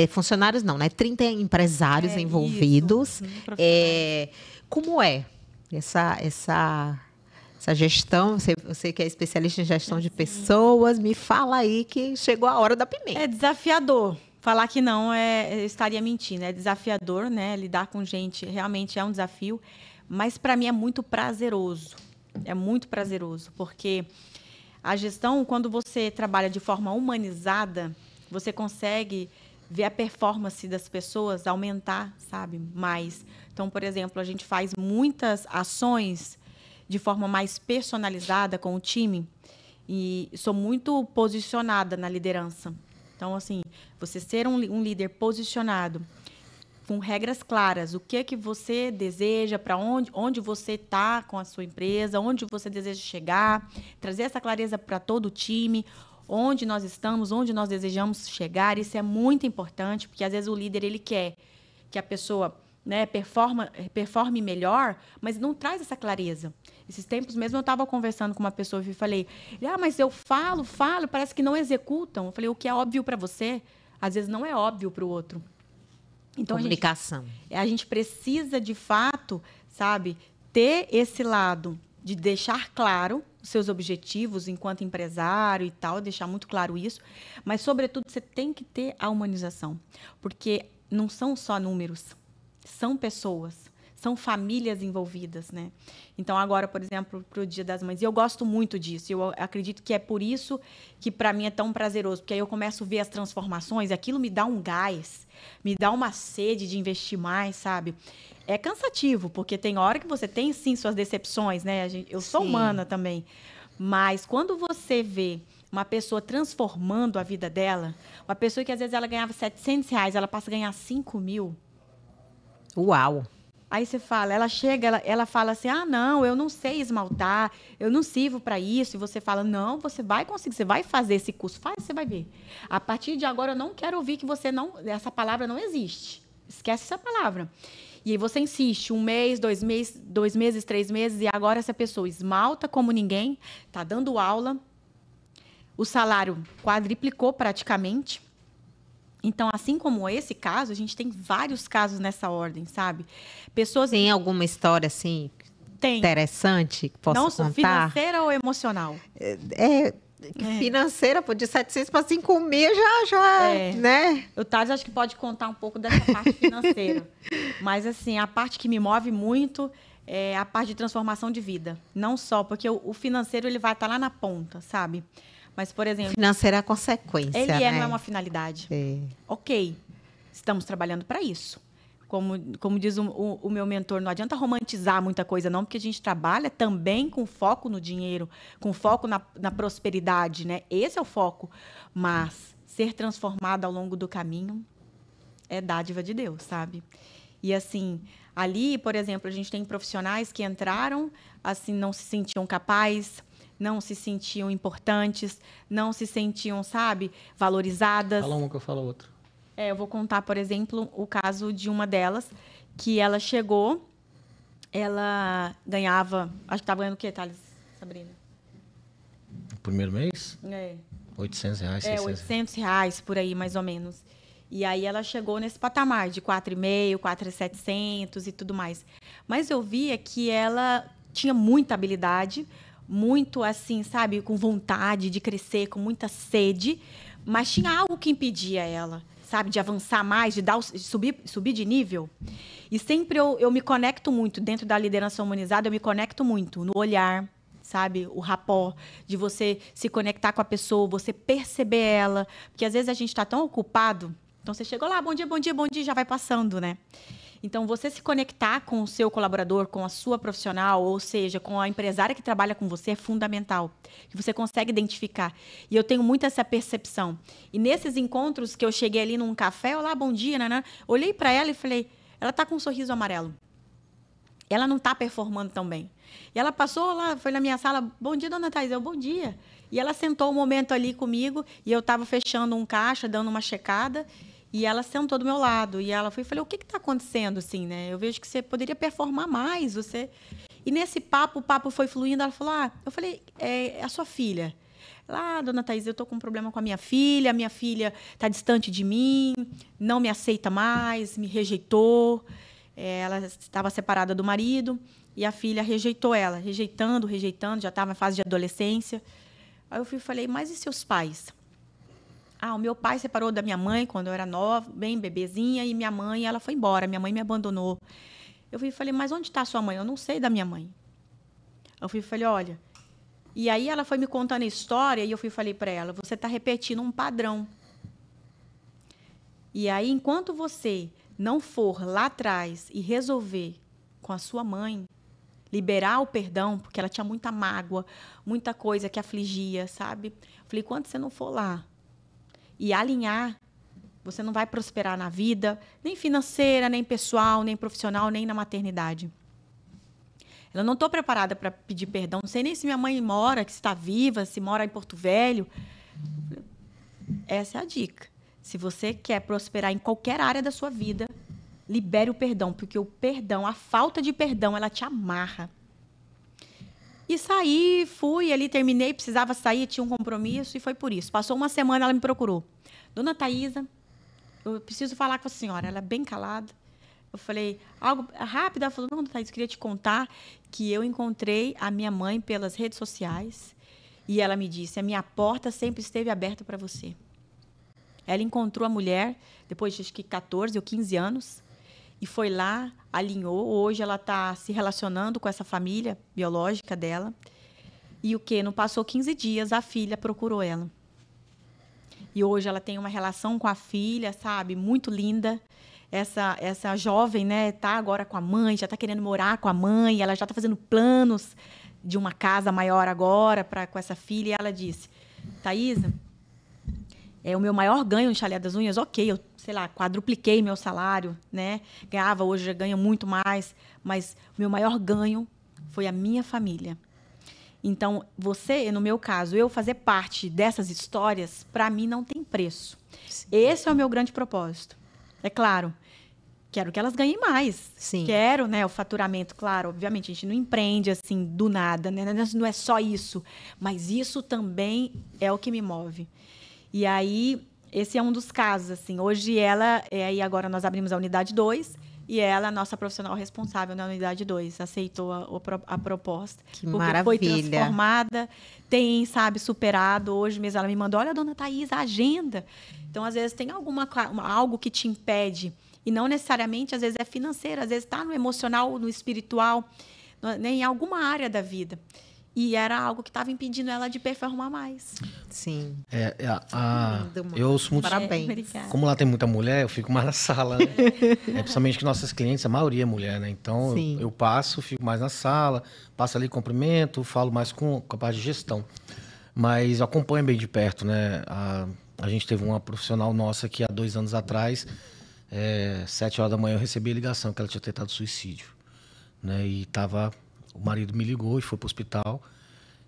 A: funcionários, não, né? 30 empresários envolvidos. Como é essa gestão? Você que é especialista em gestão de pessoas, me fala aí que chegou a hora da pimenta.
B: É desafiador. Falar que não eu estaria mentindo. É desafiador, né? Lidar com gente realmente é um desafio. Mas para mim é muito prazeroso. É muito prazeroso, porque A gestão, quando você trabalha de forma humanizada, você consegue ver a performance das pessoas aumentar, sabe, mais. Então, por exemplo, a gente faz muitas ações de forma mais personalizada com o time e sou muito posicionada na liderança. Então, assim, você ser um líder posicionado, com regras claras, o que você deseja, para onde você está com a sua empresa, onde você deseja chegar, trazer essa clareza para todo o time, onde nós estamos, onde nós desejamos chegar. Isso é muito importante, porque às vezes o líder ele quer que a pessoa, né, performe melhor, mas não traz essa clareza. Esses tempos mesmo eu estava conversando com uma pessoa e falei, mas eu falo, parece que não executam. Eu falei, o que é óbvio para você, às vezes não é óbvio para o outro. Então,
A: Comunicação.
B: A gente precisa, de fato, sabe, ter esse lado de deixar claro os seus objetivos enquanto empresário e tal, deixar muito claro isso, mas, sobretudo, você tem que ter a humanização, porque não são só números, são pessoas, são famílias envolvidas, né? Então, agora, por exemplo, para o Dia das Mães, e eu gosto muito disso, eu acredito que é por isso que, para mim, é tão prazeroso, porque aí eu começo a ver as transformações, aquilo me dá um gás, me dá uma sede de investir mais, sabe? É cansativo, porque tem hora que você tem, sim, suas decepções, né? Eu sou humana também, mas quando você vê uma pessoa transformando a vida dela, uma pessoa que, às vezes, ela ganhava R$700, ela passa a ganhar 5 mil.
A: Uau!
B: Aí você fala, ela chega, ela fala assim, não, eu não sei esmaltar, eu não sirvo para isso. E você fala, não, você vai conseguir, você vai fazer esse curso, faz, você vai ver. A partir de agora, eu não quero ouvir que você não, essa palavra não existe. Esquece essa palavra. E aí você insiste, 1 mês, 2 meses, 3 meses, e agora essa pessoa esmalta como ninguém, está dando aula, o salário quadriplicou praticamente. Então, assim como esse caso, a gente tem vários casos nessa ordem, sabe? Pessoas...
A: Tem alguma história, assim, interessante que possa contar? Não,
B: financeira ou emocional?
A: Financeira, pô, de 700 para 5 mil já né?
B: O Thales acho que pode contar um pouco dessa parte financeira. Mas, assim, a parte que me move muito é a parte de transformação de vida. Não só, porque o financeiro ele vai estar lá na ponta, sabe? Mas, por exemplo...
A: Financeira é a consequência,
B: ele
A: né?
B: não é uma finalidade. Ok, estamos trabalhando para isso. Como diz o meu mentor, não adianta romantizar muita coisa, não, porque a gente trabalha também com foco no dinheiro, com foco na prosperidade, né? Esse é o foco. Mas ser transformado ao longo do caminho é dádiva de Deus, sabe? E, assim, ali, por exemplo, a gente tem profissionais que entraram, assim, não se sentiam capazes, não se sentiam importantes, não se sentiam, sabe, valorizadas.
C: Fala uma que eu falo outra.
B: Eu vou contar, por exemplo, o caso de uma delas, que ela chegou, ela ganhava, acho que estava ganhando o quê, Thales, Sabrina?
C: No primeiro mês? R$800, R$600.
B: R$800, por aí, mais ou menos. E aí ela chegou nesse patamar de 4.500, 4.700 e tudo mais. Mas eu via que ela tinha muita habilidade, muito assim, sabe, com vontade de crescer, com muita sede, mas tinha algo que impedia ela, sabe, de avançar mais, de subir de nível. E sempre eu me conecto muito, dentro da liderança humanizada, eu me conecto muito no olhar, sabe, o rapport, de você se conectar com a pessoa, você perceber ela, porque às vezes a gente está tão ocupado, então você chegou lá, bom dia, bom dia, bom dia, já vai passando, né? Então, você se conectar com o seu colaborador, com a sua profissional, ou seja, com a empresária que trabalha com você, é fundamental. Que você consegue identificar. E eu tenho muito essa percepção. E nesses encontros que eu cheguei ali num café, olá, bom dia, né? Olhei para ela e falei, ela está com um sorriso amarelo. Ela não está performando tão bem. E ela passou lá, foi na minha sala, bom dia, dona Thais, bom dia. E ela sentou um momento ali comigo, e eu estava fechando um caixa, dando uma checada, e ela sentou do meu lado. E ela foi, falei, o que está acontecendo, assim, né? Eu vejo que você poderia performar mais, você... E nesse papo, o papo foi fluindo, ela falou, eu falei, é a sua filha. Dona Thais, eu estou com um problema com a minha filha está distante de mim, não me aceita mais, me rejeitou. Ela estava separada do marido, e a filha rejeitou ela, rejeitando, já estava em fase de adolescência. Aí eu falei, mas e seus pais? O meu pai separou da minha mãe quando eu era nova, bem bebezinha, e minha mãe, ela foi embora, minha mãe me abandonou. Eu falei, mas onde está sua mãe? Eu não sei da minha mãe. Eu falei, olha, E aí ela foi me contando a história e eu falei para ela, você está repetindo um padrão. E aí, enquanto você não for lá atrás e resolver com a sua mãe, liberar o perdão, porque ela tinha muita mágoa, muita coisa que afligia, sabe? Falei, quando você não for lá e alinhar, você não vai prosperar na vida, nem financeira, nem pessoal, nem profissional, nem na maternidade. Ela não estou preparada para pedir perdão, não sei nem se minha mãe mora, que está viva, se mora em Porto Velho. Essa é a dica. Se você quer prosperar em qualquer área da sua vida, libere o perdão, porque o perdão, a falta de perdão, ela te amarra. E saí, fui ali, terminei, precisava sair, tinha um compromisso e foi por isso. Passou uma semana, ela me procurou. Dona Thaisa, eu preciso falar com a senhora. Ela é bem calada. Eu falei, algo rápido. Ela falou, não, Dona Thaisa, eu queria te contar que eu encontrei a minha mãe pelas redes sociais e ela me disse, a minha porta sempre esteve aberta para você. Ela encontrou a mulher, depois de acho que 14 ou 15 anos, e foi lá, alinhou. Hoje ela está se relacionando com essa família biológica dela. E o quê? Não passou 15 dias, a filha procurou ela. E hoje ela tem uma relação com a filha, sabe? Muito linda. Essa jovem, né, tá agora com a mãe, já está querendo morar com a mãe, ela já está fazendo planos de uma casa maior agora com essa filha. E ela disse, Thaisa, o meu maior ganho no Chalé das Unhas, ok, eu, sei lá, quadrupliquei meu salário, né? Ganhava, hoje já ganho muito mais, mas o meu maior ganho foi a minha família. Então, você, no meu caso, eu fazer parte dessas histórias, para mim não tem preço. Sim. Esse é o meu grande propósito. É claro, quero que elas ganhem mais.
A: Sim.
B: Quero, né, o faturamento, claro, obviamente, a gente não empreende assim do nada, né? Não é só isso, mas isso também é o que me move. E aí, esse é um dos casos, assim. Hoje ela, aí agora nós abrimos a unidade 2 e ela é a nossa profissional responsável na unidade 2. Aceitou a proposta.
A: Que
B: porque
A: maravilha.
B: Foi transformada, tem, sabe, superado. Hoje mesmo ela me mandou, olha, dona Thaisa, a agenda. Então, às vezes, tem algo que te impede. E não necessariamente, às vezes, é financeiro. Às vezes, está no emocional, no espiritual, em alguma área da vida. E era algo que estava impedindo ela de performar mais.
A: Sim.
C: Eu ouço muito.
A: Parabéns.
C: Como lá tem muita mulher, eu fico mais na sala. Né? Principalmente que nossas clientes, a maioria é mulher, né? Então eu passo, fico mais na sala, passo ali, cumprimento, falo mais com a parte de gestão. Mas eu acompanho bem de perto, né? A gente teve uma profissional nossa que há 2 anos atrás, 7 horas da manhã, eu recebi a ligação que ela tinha tentado suicídio. Né? E o marido me ligou e foi para o hospital.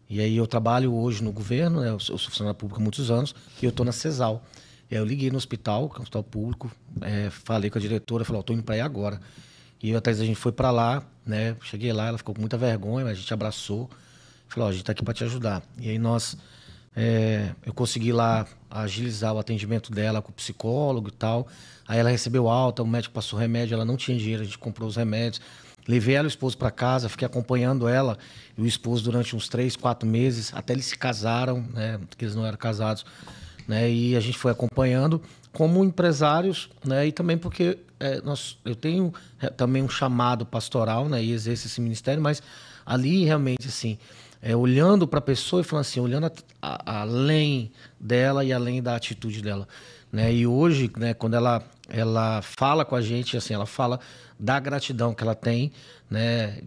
C: E aí eu trabalho hoje no governo, né? Eu sou funcionário público há muitos anos, e eu estou na CESAL. E aí eu liguei no hospital, que é um hospital público, falei com a diretora, falei, estou indo para aí agora. E até a gente foi para lá, né? Cheguei lá, ela ficou com muita vergonha, mas a gente abraçou. Falou, a gente está aqui para te ajudar. E aí eu consegui lá agilizar o atendimento dela com o psicólogo e tal. Aí ela recebeu alta, o médico passou remédio, ela não tinha dinheiro, a gente comprou os remédios. Levei ela e o esposo para casa, fiquei acompanhando ela e o esposo durante uns 3, 4 meses, até eles se casaram, né? Porque eles não eram casados, né? E a gente foi acompanhando como empresários, né? E também porque eu tenho também um chamado pastoral, né? E exerço esse ministério, mas ali realmente, assim, olhando para a pessoa e falando assim, olhando além dela e além da atitude dela, né? E hoje, né, quando ela fala com a gente, assim, ela fala da gratidão que ela tem, né,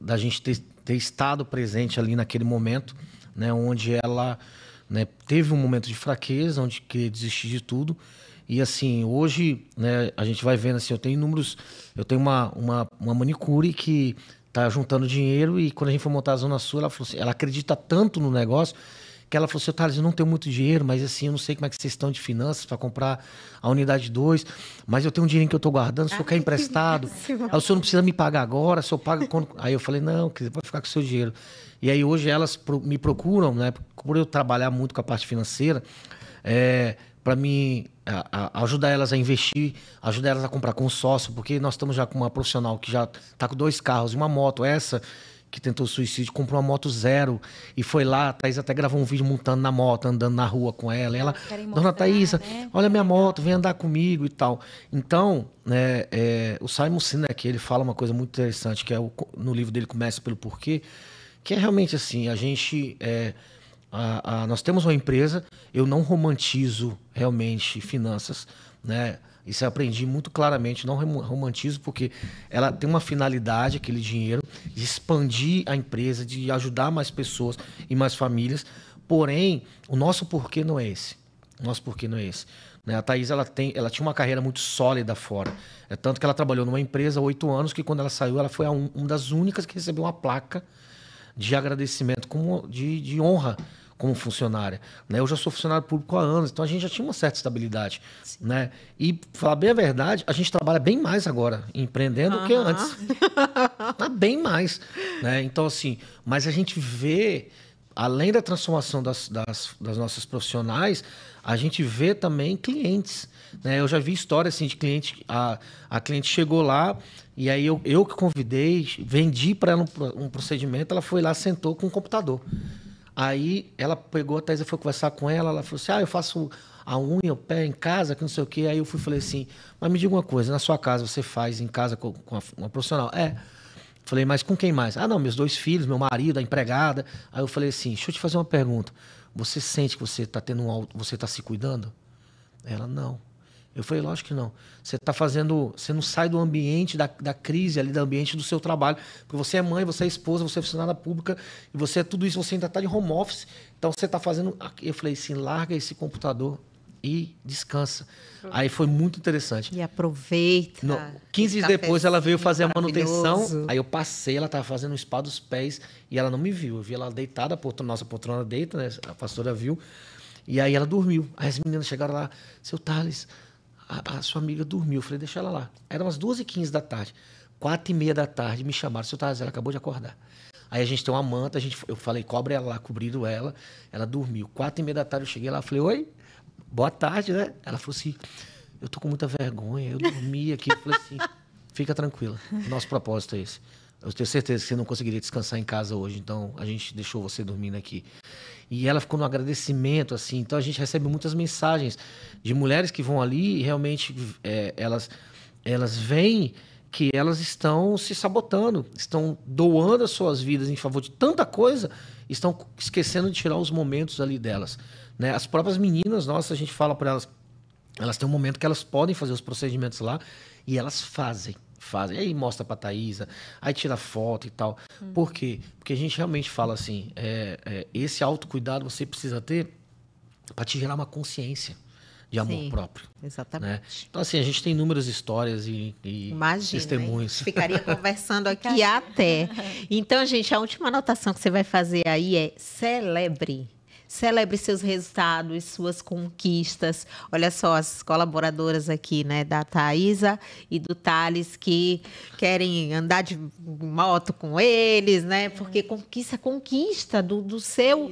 C: da gente ter estado presente ali naquele momento, né, onde ela, né, teve um momento de fraqueza, onde queria desistir de tudo. E assim, hoje, né, a gente vai vendo assim, eu tenho uma manicure que tá juntando dinheiro e quando a gente foi montar a Zona Sul, ela falou assim, ela acredita tanto no negócio que ela falou assim, Thales, eu não tenho muito dinheiro, mas assim, eu não sei como é que vocês estão de finanças para comprar a unidade 2, mas eu tenho um dinheirinho que eu estou guardando, o senhor quer emprestado? Aí o senhor não precisa me pagar agora, o senhor paga quando... Aí eu falei, não, quer dizer, pode ficar com o seu dinheiro. E aí hoje elas me procuram, né, por eu trabalhar muito com a parte financeira, para mim ajudar elas a investir, ajudar elas a comprar consórcio, porque nós estamos já com uma profissional que já está com 2 carros e uma moto, que tentou suicídio, comprou uma moto 0 e foi lá, a Thaisa até gravou um vídeo montando na moto, andando na rua com ela. E ela, dona Thaisa, né? Olha a minha moto, vem andar comigo e tal. Então, né, o Simon Sinek, ele fala uma coisa muito interessante, que no livro dele Começa pelo Porquê, que é realmente assim, nós temos uma empresa, eu não romantizo realmente finanças, né? Isso eu aprendi muito claramente, não romantizo, porque ela tem uma finalidade, aquele dinheiro, de expandir a empresa, de ajudar mais pessoas e mais famílias. Porém, o nosso porquê não é esse. O nosso porquê não é esse. Né? A Thaís, ela tinha uma carreira muito sólida fora. É tanto que ela trabalhou numa empresa há 8 anos, que quando ela saiu, ela foi uma das únicas que recebeu uma placa de agradecimento, de honra, como funcionária, né? Eu já sou funcionário público há anos, então a gente já tinha uma certa estabilidade, né? E, falar bem a verdade, a gente trabalha bem mais agora empreendendo do que antes. Bem mais, né? Então, assim, mas a gente vê, além da transformação das nossas profissionais, a gente vê também clientes, né? Eu já vi história assim, de cliente, a cliente chegou lá e aí eu que convidei, vendi para ela um procedimento, ela foi lá, sentou com um computador. Aí ela pegou, a Thaís foi conversar com ela, ela falou assim, eu faço a unha, o pé em casa, que não sei o quê. Aí eu falei assim, mas me diga uma coisa, na sua casa você faz em casa com uma profissional? Falei, mas com quem mais? Não, meus 2 filhos, meu marido, a empregada. Aí eu falei assim, deixa eu te fazer uma pergunta. Você sente que você está você está se cuidando? Ela, não. Eu falei, lógico que não. Você não sai do ambiente da crise ali, do ambiente do seu trabalho. Porque você é mãe, você é esposa, você é funcionária pública, e você é tudo isso, você ainda está de home office. Então você está fazendo. Eu falei assim, larga esse computador e descansa. Aí foi muito interessante.
A: E aproveita.
C: 15 dias depois ela veio fazer a manutenção. Aí eu passei, ela estava fazendo o spa dos pés e ela não me viu. Eu vi ela deitada, nossa poltrona deita, né? A pastora viu. E aí ela dormiu. Aí as meninas chegaram lá, seu Thales, a sua amiga dormiu. Eu falei, deixa ela lá. Eram umas 2h15 da tarde. 4h30 da tarde me chamaram. Seu Thales, ela acabou de acordar. Aí a gente tem uma manta, eu falei, cobre ela lá, cobriram ela. Ela dormiu. 4h30 da tarde eu cheguei lá, falei, oi, boa tarde, né? Ela falou assim, eu tô com muita vergonha, eu dormi aqui. Eu falei assim, fica tranquila, nosso propósito é esse. Eu tenho certeza que você não conseguiria descansar em casa hoje, então a gente deixou você dormindo aqui. E ela ficou no agradecimento, assim. Então a gente recebe muitas mensagens de mulheres que vão ali e realmente elas veem que elas estão se sabotando, estão doando as suas vidas em favor de tanta coisa, estão esquecendo de tirar os momentos ali delas, né? As próprias meninas nossas, a gente fala para elas, elas têm um momento que elas podem fazer os procedimentos lá e elas fazem. Aí mostra pra Thaísa, aí tira foto e tal. Por quê? Porque a gente realmente fala assim, esse autocuidado você precisa ter para te gerar uma consciência de amor próprio.
A: Exatamente.
C: Né? Então, assim, a gente tem inúmeras histórias e testemunhos.
A: Ficaria conversando aqui até. Então, gente, a última anotação que você vai fazer aí é celebre. Celebre seus resultados, suas conquistas. Olha só, as colaboradoras aqui, né, da Thaísa e do Thales, que querem andar de moto com eles, né? Porque conquista do seu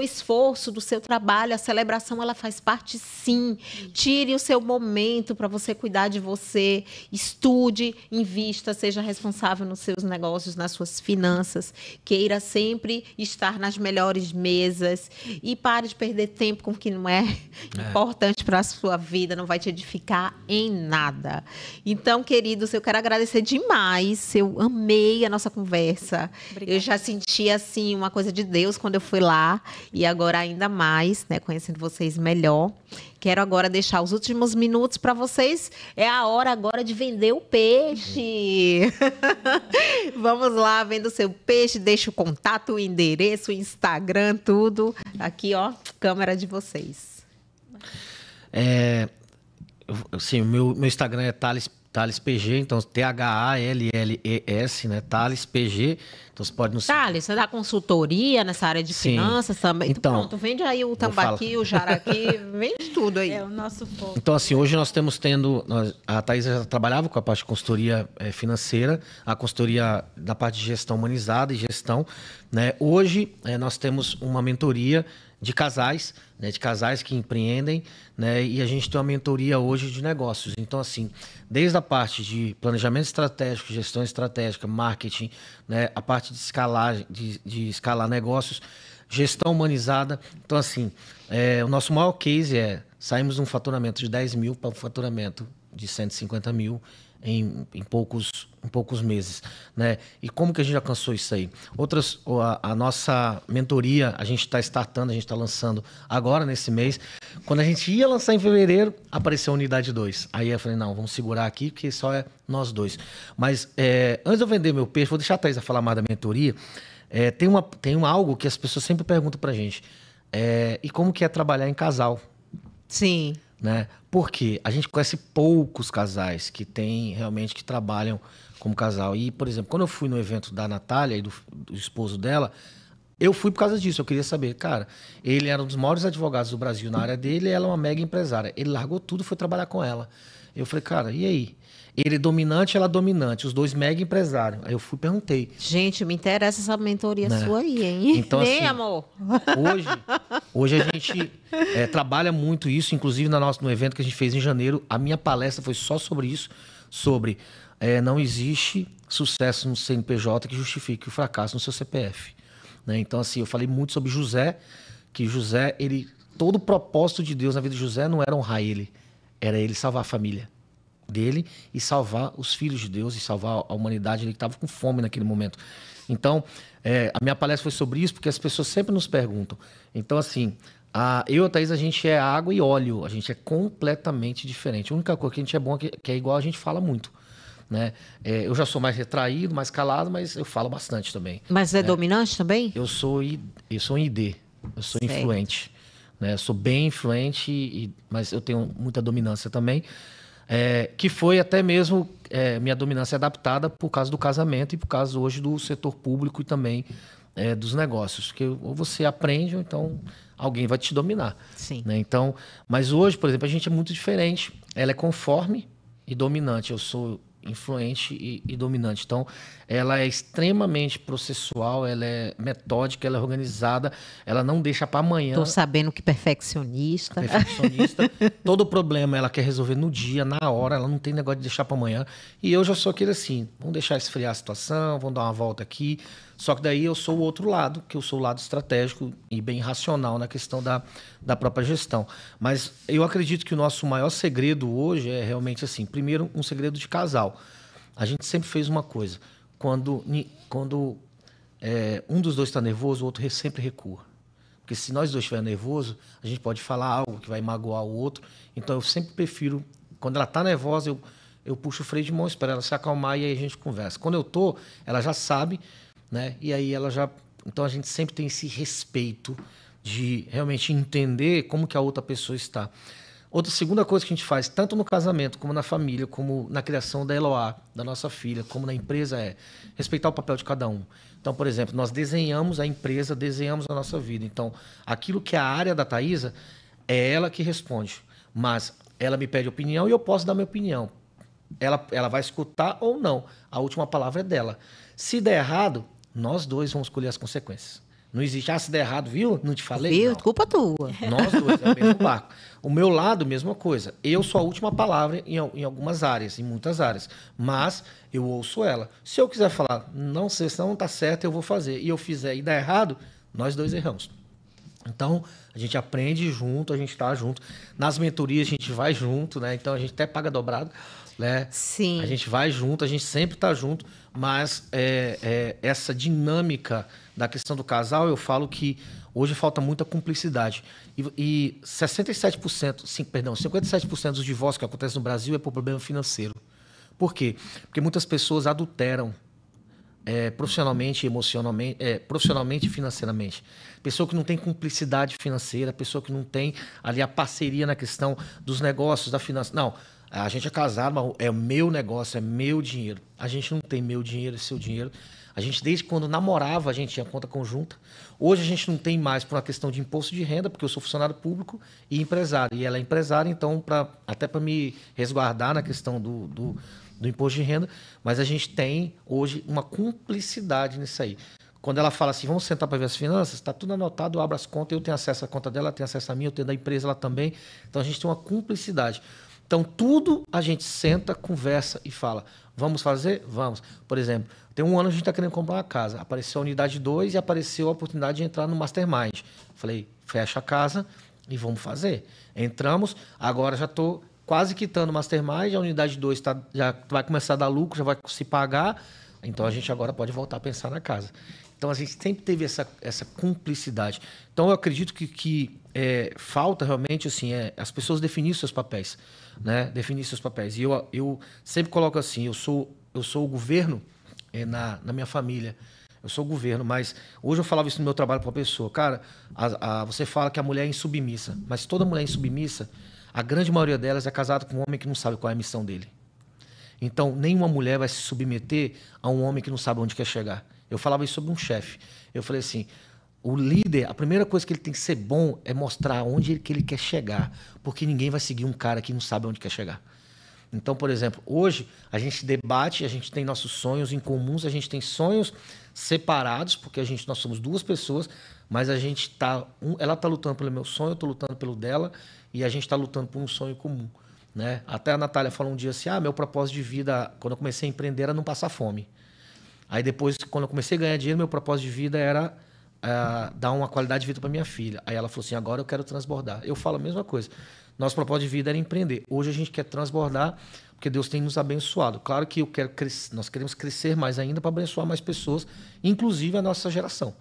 A: esforço, do seu trabalho. A celebração, ela faz parte, sim. Tire o seu momento para você cuidar de você. Estude, invista, seja responsável nos seus negócios, nas suas finanças. Queira sempre estar nas melhores mesas. E pare de perder tempo com o que não é importante para a sua vida, não vai te edificar em nada. Então, queridos, eu quero agradecer demais. Eu amei a nossa conversa. Obrigada. Eu já senti, assim, uma coisa de Deus quando eu fui lá. E agora ainda mais, né, conhecendo vocês melhor. Quero agora deixar os últimos minutos para vocês. É a hora agora de vender o peixe. Vamos lá, venda o seu peixe, deixa o contato, o endereço, o Instagram, tudo. Aqui, ó, câmera de vocês.
C: Assim, meu Instagram é Thales PG, então THALLES, né? Thales PG. Então você pode nos...
A: Thales, você dá consultoria nessa área de finanças também?
C: Então,
A: pronto, vende aí o tambaqui, o jaraqui, vende tudo aí.
B: É o nosso foco.
C: Então, assim, hoje nós temos a Thaísa já trabalhava com a parte de consultoria financeira, a consultoria da parte de gestão humanizada e gestão, né? Hoje nós temos uma mentoria de casais, né, de casais que empreendem, né, e a gente tem uma mentoria hoje de negócios. Então, assim, desde a parte de planejamento estratégico, gestão estratégica, marketing, né, a parte de escalar negócios, gestão humanizada. Então, assim, o nosso maior case saímos de um faturamento de 10 mil para um faturamento de 150 mil em poucos meses, né? E como que a gente alcançou isso aí? A nossa mentoria, a gente está startando, a gente está lançando agora nesse mês. Quando a gente ia lançar em fevereiro, apareceu a unidade 2. Aí eu falei, não, vamos segurar aqui, porque só é nós dois. Mas antes de eu vender meu peixe, vou deixar a Thaisa falar mais da mentoria. Tem algo que as pessoas sempre perguntam pra gente. E como que é trabalhar em casal?
A: Sim.
C: Né? Porque a gente conhece poucos casais que trabalham como casal. E, por exemplo, quando eu fui no evento da Natália e do esposo dela, eu fui por causa disso. Eu queria saber, cara, ele era um dos maiores advogados do Brasil na área dele e ela é uma mega empresária. Ele largou tudo e foi trabalhar com ela. Eu falei, cara, e aí? Ele dominante, ela dominante, os dois mega empresários. Aí eu fui e perguntei.
A: Gente, me interessa essa mentoria sua aí, hein?
C: Então,
A: Bem,
C: assim,
A: amor.
C: Hoje a gente trabalha muito isso, inclusive no evento que a gente fez em janeiro, a minha palestra foi só sobre isso, sobre não existe sucesso no CNPJ que justifique o fracasso no seu CPF. Né? Então, assim, eu falei muito sobre José, que José, todo o propósito de Deus na vida de José não era honrar ele, era ele salvar a família dele e salvar os filhos de Deus e salvar a humanidade, ele que estava com fome naquele momento. Então, a minha palestra foi sobre isso, porque as pessoas sempre nos perguntam. Então, assim, eu e a Thaís, a gente é água e óleo, a gente é completamente diferente. A única coisa que a gente é bom é que é igual, a gente fala muito. Né? Eu já sou mais retraído, mais calado, mas eu falo bastante também.
A: Mas é dominante também?
C: Eu sou um ID, eu sou influente. Né? Eu sou bem influente, mas eu tenho muita dominância também. Que foi até mesmo minha dominância adaptada por causa do casamento e por causa hoje do setor público e também dos negócios. Que ou você aprende ou então alguém vai te dominar.
A: Sim.
C: Né? Então, mas hoje, por exemplo, a gente é muito diferente. Ela é conforme e dominante. Eu sou influente e dominante. Então, ela é extremamente processual, ela é metódica, ela é organizada, ela não deixa para amanhã.
A: Tô sabendo que perfeccionista.
C: Todo problema ela quer resolver no dia, na hora, ela não tem negócio de deixar para amanhã. E eu já sou aquele assim, vamos deixar esfriar a situação, vamos dar uma volta aqui. Só que daí eu sou o outro lado, que eu sou o lado estratégico e bem racional na questão da própria gestão. Mas eu acredito que o nosso maior segredo hoje é realmente assim, primeiro, um segredo de casal. A gente sempre fez uma coisa, quando um dos dois está nervoso, o outro sempre recua. Porque se nós dois estivermos nervosos, a gente pode falar algo que vai magoar o outro. Então eu sempre prefiro, quando ela está nervosa, eu puxo o freio de mão, espero ela se acalmar e aí a gente conversa. Quando eu estou, ela já sabe, né? E aí ela já... Então a gente sempre tem esse respeito de realmente entender como que a outra pessoa está. Outra segunda coisa que a gente faz, tanto no casamento, como na família, como na criação da Eloá, da nossa filha, como na empresa, é respeitar o papel de cada um. Então, por exemplo, nós desenhamos a empresa, desenhamos a nossa vida. Então, aquilo que é a área da Thaisa, é ela que responde. Mas ela me pede opinião e eu posso dar minha opinião. Ela vai escutar ou não. A última palavra é dela. Se der errado, nós dois vamos colher as consequências. Não existe, se der errado, viu? Não te falei?
A: Viu?
C: Não.
A: Culpa tua.
C: Nós dois, é o mesmo barco. O meu lado, mesma coisa. Eu sou a última palavra em algumas áreas, em muitas áreas. Mas eu ouço ela. Se eu quiser falar, não sei, se não está certo, eu vou fazer. E eu fizer e der errado, nós dois erramos. Então, a gente aprende junto, a gente está junto. Nas mentorias, a gente vai junto, né? Então, a gente até paga dobrado. Né?
A: Sim.
C: A gente vai junto, a gente sempre está junto, mas essa dinâmica da questão do casal, eu falo que hoje falta muita cumplicidade. E 57% dos divórcios que acontecem no Brasil é por problema financeiro. Por quê? Porque muitas pessoas adulteram profissionalmente, emocionalmente, profissionalmente e financeiramente. Pessoa que não tem cumplicidade financeira, pessoa que não tem ali a parceria na questão dos negócios, da finança. Não. A gente é casado, mas é meu negócio, é meu dinheiro. A gente não tem meu dinheiro, é seu dinheiro. A gente, desde quando namorava, a gente tinha conta conjunta. Hoje a gente não tem mais por uma questão de imposto de renda, porque eu sou funcionário público e empresário. E ela é empresária, então, até para me resguardar na questão do imposto de renda. Mas a gente tem, hoje, uma cumplicidade nisso aí. Quando ela fala assim, vamos sentar para ver as finanças, está tudo anotado, eu abro as contas, eu tenho acesso à conta dela, ela tem acesso à minha, eu tenho da empresa, ela também. Então a gente tem uma cumplicidade. Então, tudo a gente senta, conversa e fala, vamos fazer? Vamos. Por exemplo, tem um ano a gente está querendo comprar uma casa. Apareceu a unidade 2 e apareceu a oportunidade de entrar no Mastermind. Falei, fecha a casa e vamos fazer. Entramos, agora já estou quase quitando o Mastermind, a unidade 2 já vai começar a dar lucro, já vai se pagar, então a gente agora pode voltar a pensar na casa. Então a gente sempre teve essa cumplicidade. Então eu acredito que falta realmente assim, as pessoas definirem seus papéis, né? Definir seus papéis. E eu sempre coloco assim, eu sou o governo na minha família. Eu sou o governo, mas hoje eu falava isso no meu trabalho para uma pessoa. Cara, você fala que a mulher é insubmissa, mas toda mulher insubmissa, a grande maioria delas é casada com um homem que não sabe qual é a missão dele. Então, nenhuma mulher vai se submeter a um homem que não sabe onde quer chegar. Eu falava isso sobre um chefe. Eu falei assim, o líder, a primeira coisa que ele tem que ser bom é mostrar onde que ele quer chegar, porque ninguém vai seguir um cara que não sabe onde quer chegar. Então, por exemplo, hoje a gente debate, a gente tem nossos sonhos em comuns, a gente tem sonhos separados, porque nós somos duas pessoas, mas a gente ela está lutando pelo meu sonho, eu estou lutando pelo dela, e a gente está lutando por um sonho comum, né? Até a Natália falou um dia assim, meu propósito de vida, quando eu comecei a empreender, era não passar fome. Aí depois, quando eu comecei a ganhar dinheiro, meu propósito de vida era dar uma qualidade de vida para minha filha. Aí ela falou assim, agora eu quero transbordar. Eu falo a mesma coisa. Nosso propósito de vida era empreender. Hoje a gente quer transbordar, porque Deus tem nos abençoado. Claro que nós queremos crescer mais ainda para abençoar mais pessoas, inclusive a nossa geração.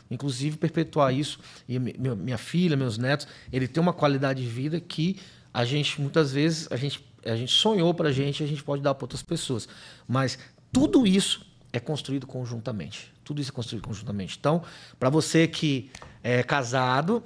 C: Inclusive perpetuar isso. E minha filha, meus netos, ele tem uma qualidade de vida que a gente, muitas vezes, a gente sonhou para a gente pode dar para outras pessoas. Mas tudo isso é construído conjuntamente. Tudo isso é construído conjuntamente. Então, para você que é casado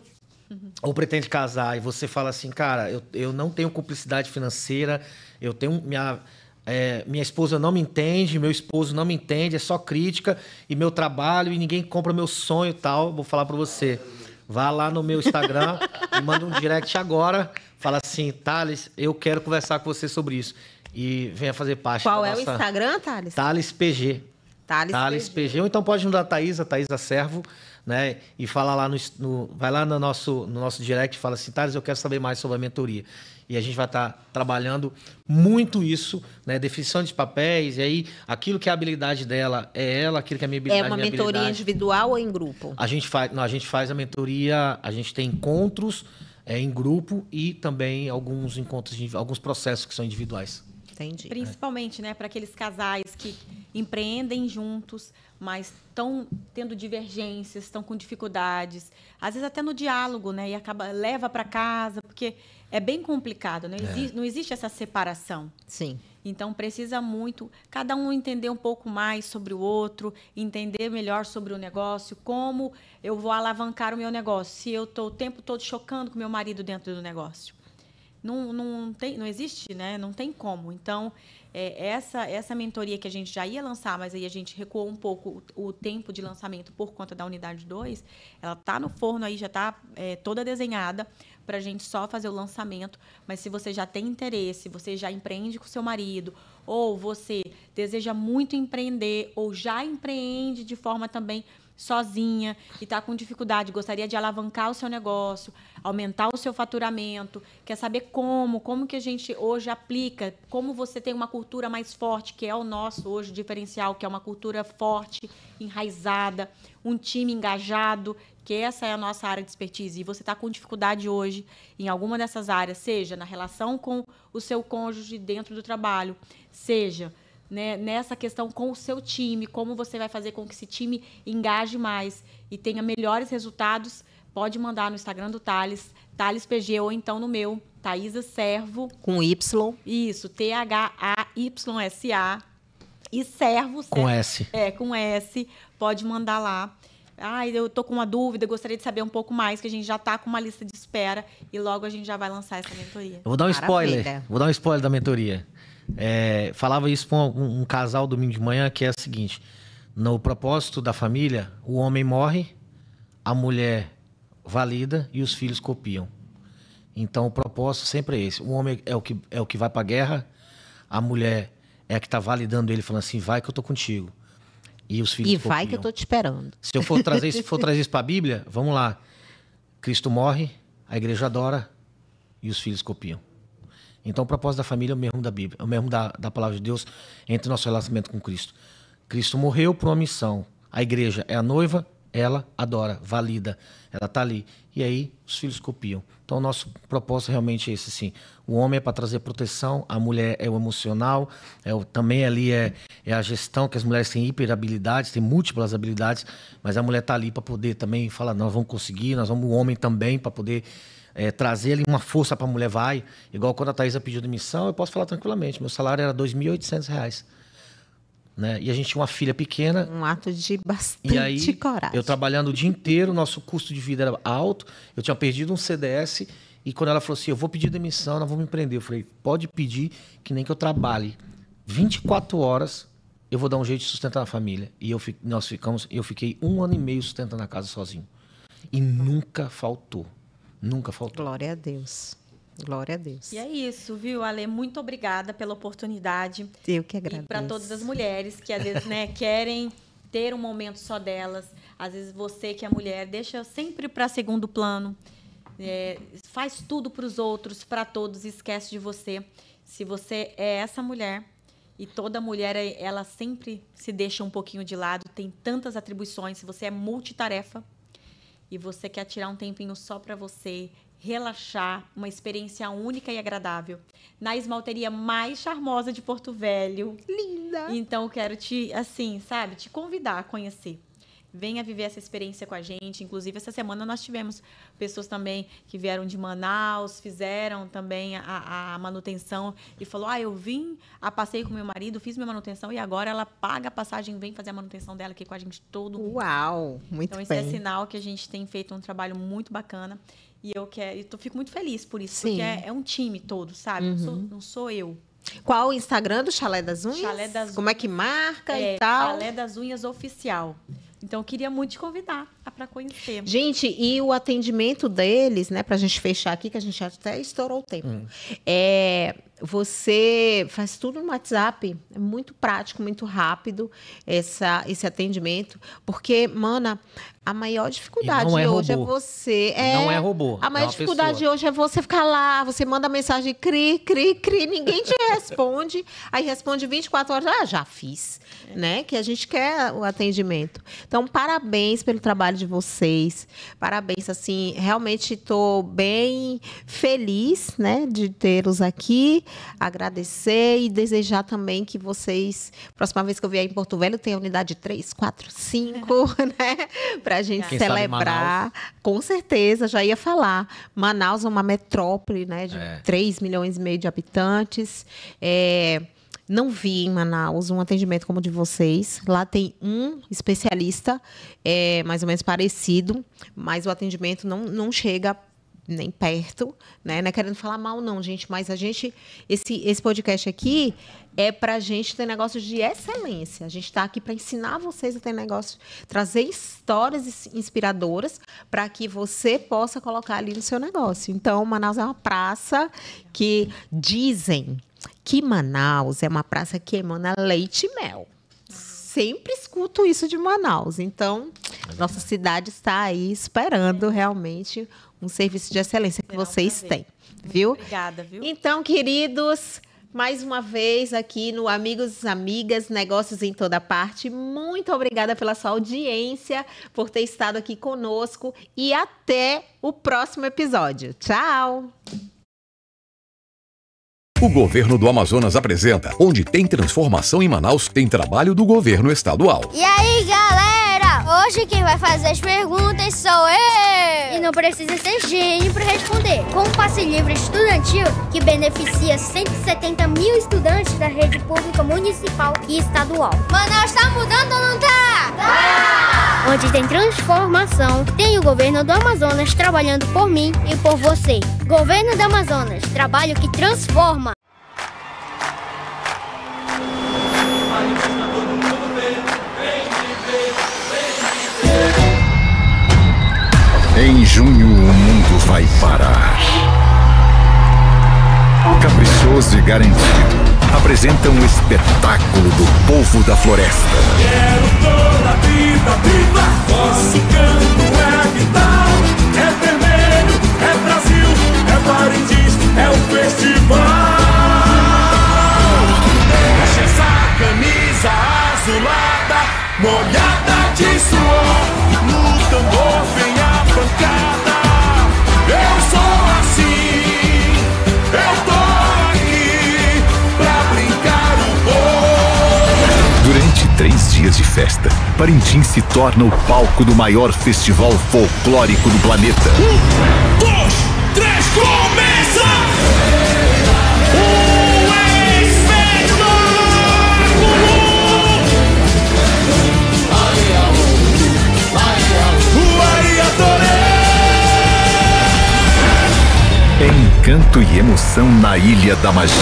C: ou pretende casar e você fala assim, cara, eu não tenho cumplicidade financeira, eu tenho minha esposa não me entende, meu esposo não me entende, é só crítica e meu trabalho e ninguém compra meu sonho e tal, vou falar para você. Vá lá no meu Instagram e manda um direct agora, fala assim, Thales, eu quero conversar com você sobre isso. E venha fazer parte
A: Qual é o Instagram, Thales?
C: Thales PG. Thales PG. Ou então pode ajudar a Thaisa Servo, né? E fala lá vai lá no nosso direct e fala assim, Thales, eu quero saber mais sobre a mentoria. E a gente vai estar trabalhando muito isso, né? Definição de papéis, e aí aquilo que é a habilidade dela é ela, aquilo que é a minha habilidade é
A: uma mentoria individual ou em grupo?
C: A gente faz a mentoria, a gente tem encontros em grupo e também alguns processos que são individuais.
A: Entendi.
B: Principalmente, né, para aqueles casais que empreendem juntos, mas estão tendo divergências, estão com dificuldades, às vezes até no diálogo, né, e leva para casa, porque é bem complicado, né? Não existe essa separação.
A: Sim.
B: Então precisa muito cada um entender um pouco mais sobre o outro, entender melhor sobre o negócio, como eu vou alavancar o meu negócio, se eu estou o tempo todo chocando com meu marido dentro do negócio. Não existe, né? Não tem como. Então, essa mentoria que a gente já ia lançar, mas aí a gente recuou um pouco o tempo de lançamento por conta da unidade 2, ela está no forno aí, já está toda desenhada para a gente só fazer o lançamento. Mas se você já tem interesse, você já empreende com seu marido, ou você deseja muito empreender, ou já empreende de forma também sozinha e está com dificuldade, gostaria de alavancar o seu negócio, aumentar o seu faturamento, quer saber como que a gente hoje aplica, como você tem uma cultura mais forte, que é o nosso hoje diferencial, que é uma cultura forte, enraizada, um time engajado, que essa é a nossa área de expertise, e você está com dificuldade hoje em alguma dessas áreas, seja na relação com o seu cônjuge dentro do trabalho, seja, né, nessa questão com o seu time, como você vai fazer com que esse time engaje mais e tenha melhores resultados, pode mandar no Instagram do Thales, Thales PG, ou então no meu, Thaisa Servo.
A: Com Y.
B: Isso, THAYSA. E Servo.
C: Com S.
B: Com S. Pode mandar lá. Eu tô com uma dúvida, gostaria de saber um pouco mais, que a gente já tá com uma lista de espera e logo a gente já vai lançar essa mentoria.
C: Eu vou dar um spoiler. Vou dar um spoiler da mentoria. Falava isso para um casal domingo de manhã, que é o seguinte: no propósito da família, o homem morre, a mulher valida e os filhos copiam. Então o propósito sempre é esse: o homem é o que vai para a guerra, a mulher é a que está validando ele, falando assim, vai que eu tô contigo, e os filhos copiam.
A: Vai que eu tô te esperando.
C: Se eu for trazer isso para a Bíblia, vamos lá: Cristo morre, a igreja adora e os filhos copiam. Então, o propósito da família é o mesmo da Bíblia, é o mesmo da palavra de Deus entre o nosso relacionamento com Cristo. Cristo morreu por uma missão. A igreja é a noiva, ela adora, valida, ela tá ali. E aí os filhos copiam. Então o nosso propósito realmente é esse, assim. O homem é para trazer proteção, a mulher é o emocional, também ali é a gestão, que as mulheres têm hiperhabilidades, têm múltiplas habilidades, mas a mulher tá ali para poder também falar, nós vamos conseguir, o homem também, para poder trazer ali uma força para a mulher, vai. Igual quando a Thaisa pediu demissão, eu posso falar tranquilamente, meu salário era R$ 2.800. Né? E a gente tinha uma filha pequena.
A: Um ato de bastante coragem.
C: Eu trabalhando o dia inteiro, nosso custo de vida era alto, eu tinha perdido um CDS, e quando ela falou assim, eu vou pedir demissão, nós vamos me prender. Eu falei, pode pedir, que nem que eu trabalhe 24 horas, eu vou dar um jeito de sustentar a família. E eu fiquei 1 ano e meio sustentando a casa sozinho. E nunca faltou. Nunca faltou.
A: Glória a Deus. Glória a Deus.
B: E é isso, viu, Ale? Muito obrigada pela oportunidade.
A: Eu que agradeço.
B: E para todas as mulheres que, às vezes, né, querem ter um momento só delas. Às vezes, você que é mulher, deixa sempre para segundo plano. Faz tudo para os outros, para todos, e esquece de você. Se você é essa mulher, e toda mulher, ela sempre se deixa um pouquinho de lado, tem tantas atribuições. Se você é multitarefa e você quer tirar um tempinho só para você, relaxar, uma experiência única e agradável, na esmalteria mais charmosa de Porto Velho.
A: Linda!
B: Então, eu quero te convidar a conhecer. Venha viver essa experiência com a gente. Inclusive, essa semana nós tivemos pessoas também que vieram de Manaus, fizeram também a manutenção e falou, eu vim a passeio com meu marido, fiz minha manutenção e agora ela paga a passagem e vem fazer a manutenção dela aqui com a gente todo.
A: Uau! Muito
B: então,
A: bem.
B: Então, esse é sinal que a gente tem feito um trabalho muito bacana. E eu fico muito feliz por isso,
A: Sim.
B: porque é um time todo, sabe?
A: Uhum.
B: Não sou eu.
A: Qual o Instagram do Chalé das Unhas?
B: Chalé das Unhas.
A: Como é que marca e tal?
B: Chalé das Unhas Oficial. Então, eu queria muito te convidar para conhecer.
A: Gente, e o atendimento deles, né, pra gente fechar aqui, que a gente até estourou o tempo. Você faz tudo no WhatsApp, é muito prático, muito rápido esse atendimento, porque, mana, a maior dificuldade hoje é você...
C: Não é robô.
A: A maior dificuldade hoje é você ficar lá, você manda mensagem, cri, ninguém te responde, aí responde 24 horas, já fiz, né? Que a gente quer o atendimento. Então, parabéns pelo trabalho de vocês, parabéns, assim, realmente estou bem feliz, né, de tê-los aqui, agradecer e desejar também que vocês, próxima vez que eu vier em Porto Velho, tenha unidade 3, 4, 5, né, pra gente
C: Quem
A: celebrar. Com certeza, já ia falar. Manaus é uma metrópole, né, de 3,5 milhões de habitantes. Não vi em Manaus um atendimento como o de vocês. Lá tem um especialista, mais ou menos parecido, mas o atendimento não chega nem perto, né? Não é querendo falar mal, não, gente, mas esse podcast aqui é para a gente ter negócios de excelência. A gente está aqui para ensinar vocês a ter negócio, trazer histórias inspiradoras para que você possa colocar ali no seu negócio. Então, Manaus é uma praça que dizem que Manaus é uma praça que emana leite e mel. Sempre escuto isso de Manaus. Então, nossa cidade está aí esperando realmente um serviço de excelência que vocês têm, viu?
B: Obrigada, viu?
A: Então, queridos, mais uma vez aqui no Amigos, Amigas, Negócios em Toda Parte. Muito obrigada pela sua audiência, por ter estado aqui conosco e até o próximo episódio. Tchau!
D: O Governo do Amazonas apresenta: onde tem transformação em Manaus, tem trabalho do governo estadual.
E: E aí, galera? Hoje quem vai fazer as perguntas sou eu! E não precisa ser gênio para responder. Com o Passe Livre Estudantil, que beneficia 170 mil estudantes da rede pública municipal e estadual. Manaus tá mudando ou não tá? Tá! Onde tem transformação, tem o Governo do Amazonas trabalhando por mim e por você. Governo do Amazonas, trabalho que transforma.
D: Em junho o mundo vai parar. Caprichoso e garantido apresenta um espetáculo do povo da floresta.
F: Quero toda a vida viva, nosso canto é vital. É vermelho, é Brasil, é Parintins, é o festival. Deixa essa camisa azulada molhada de suor. No tambor vem a pancada. Eu sou assim, eu tô aqui pra brincar um pouco.
G: Durante 3 dias de festa, Parintins se torna o palco do maior festival folclórico do planeta.
F: 1, 2, 3, começa!
G: É encanto e emoção na Ilha da Magia.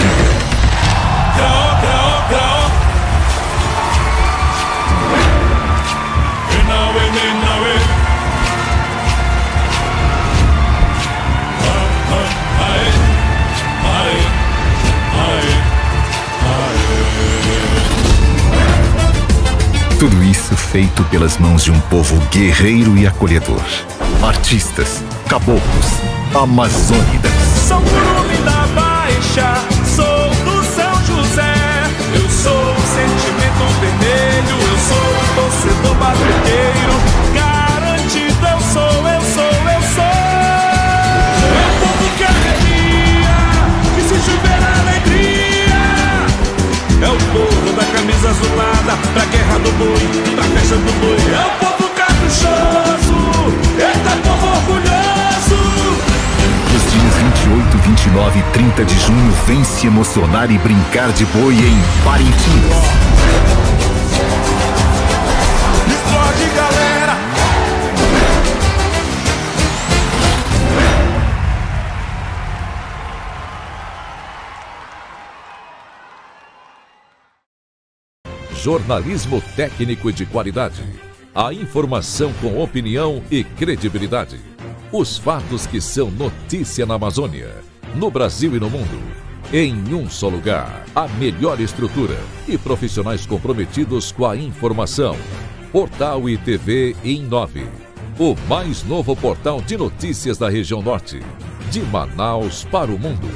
G: Tudo isso feito pelas mãos de um povo guerreiro e acolhedor. Artistas, caboclos, amazônidas.
F: Sou Curumim da Baixa, sou do São José. Eu sou o sentimento vermelho, eu sou o torcedor barulheiro. Garantido eu sou, eu sou, eu sou. É o povo que arrepia, que se chover a alegria. É o povo da camisa azulada, pra guerra do boi, pra festa do boi. É o povo caprichoso, eita povo orgulhoso.
G: Os dias 28, 29 e 30 de junho vem se emocionar e brincar de boi em Parintins.
F: Explode, galera!
H: Jornalismo técnico e de qualidade. A informação com opinião e credibilidade. Os fatos que são notícia na Amazônia, no Brasil e no mundo. Em um só lugar. A melhor estrutura e profissionais comprometidos com a informação. Portal e TV em 9. O mais novo portal de notícias da região norte. De Manaus para o mundo.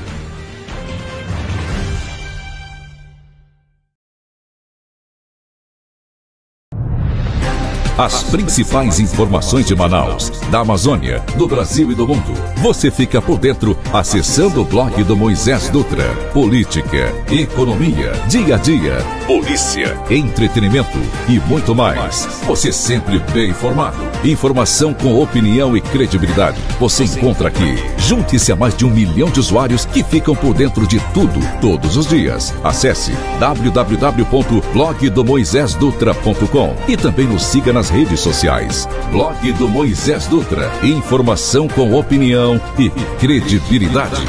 H: As principais informações de Manaus, da Amazônia, do Brasil e do mundo. Você fica por dentro acessando o blog do Moisés Dutra. Política, economia, dia a dia, polícia, entretenimento e muito mais. Você sempre bem informado. Informação com opinião e credibilidade. Você encontra aqui. Junte-se a mais de 1 milhão de usuários que ficam por dentro de tudo, todos os dias. Acesse www.blogdomoisesdutra.com e também nos siga nas redes sociais. Blog do Moisés Dutra. Informação com opinião e credibilidade.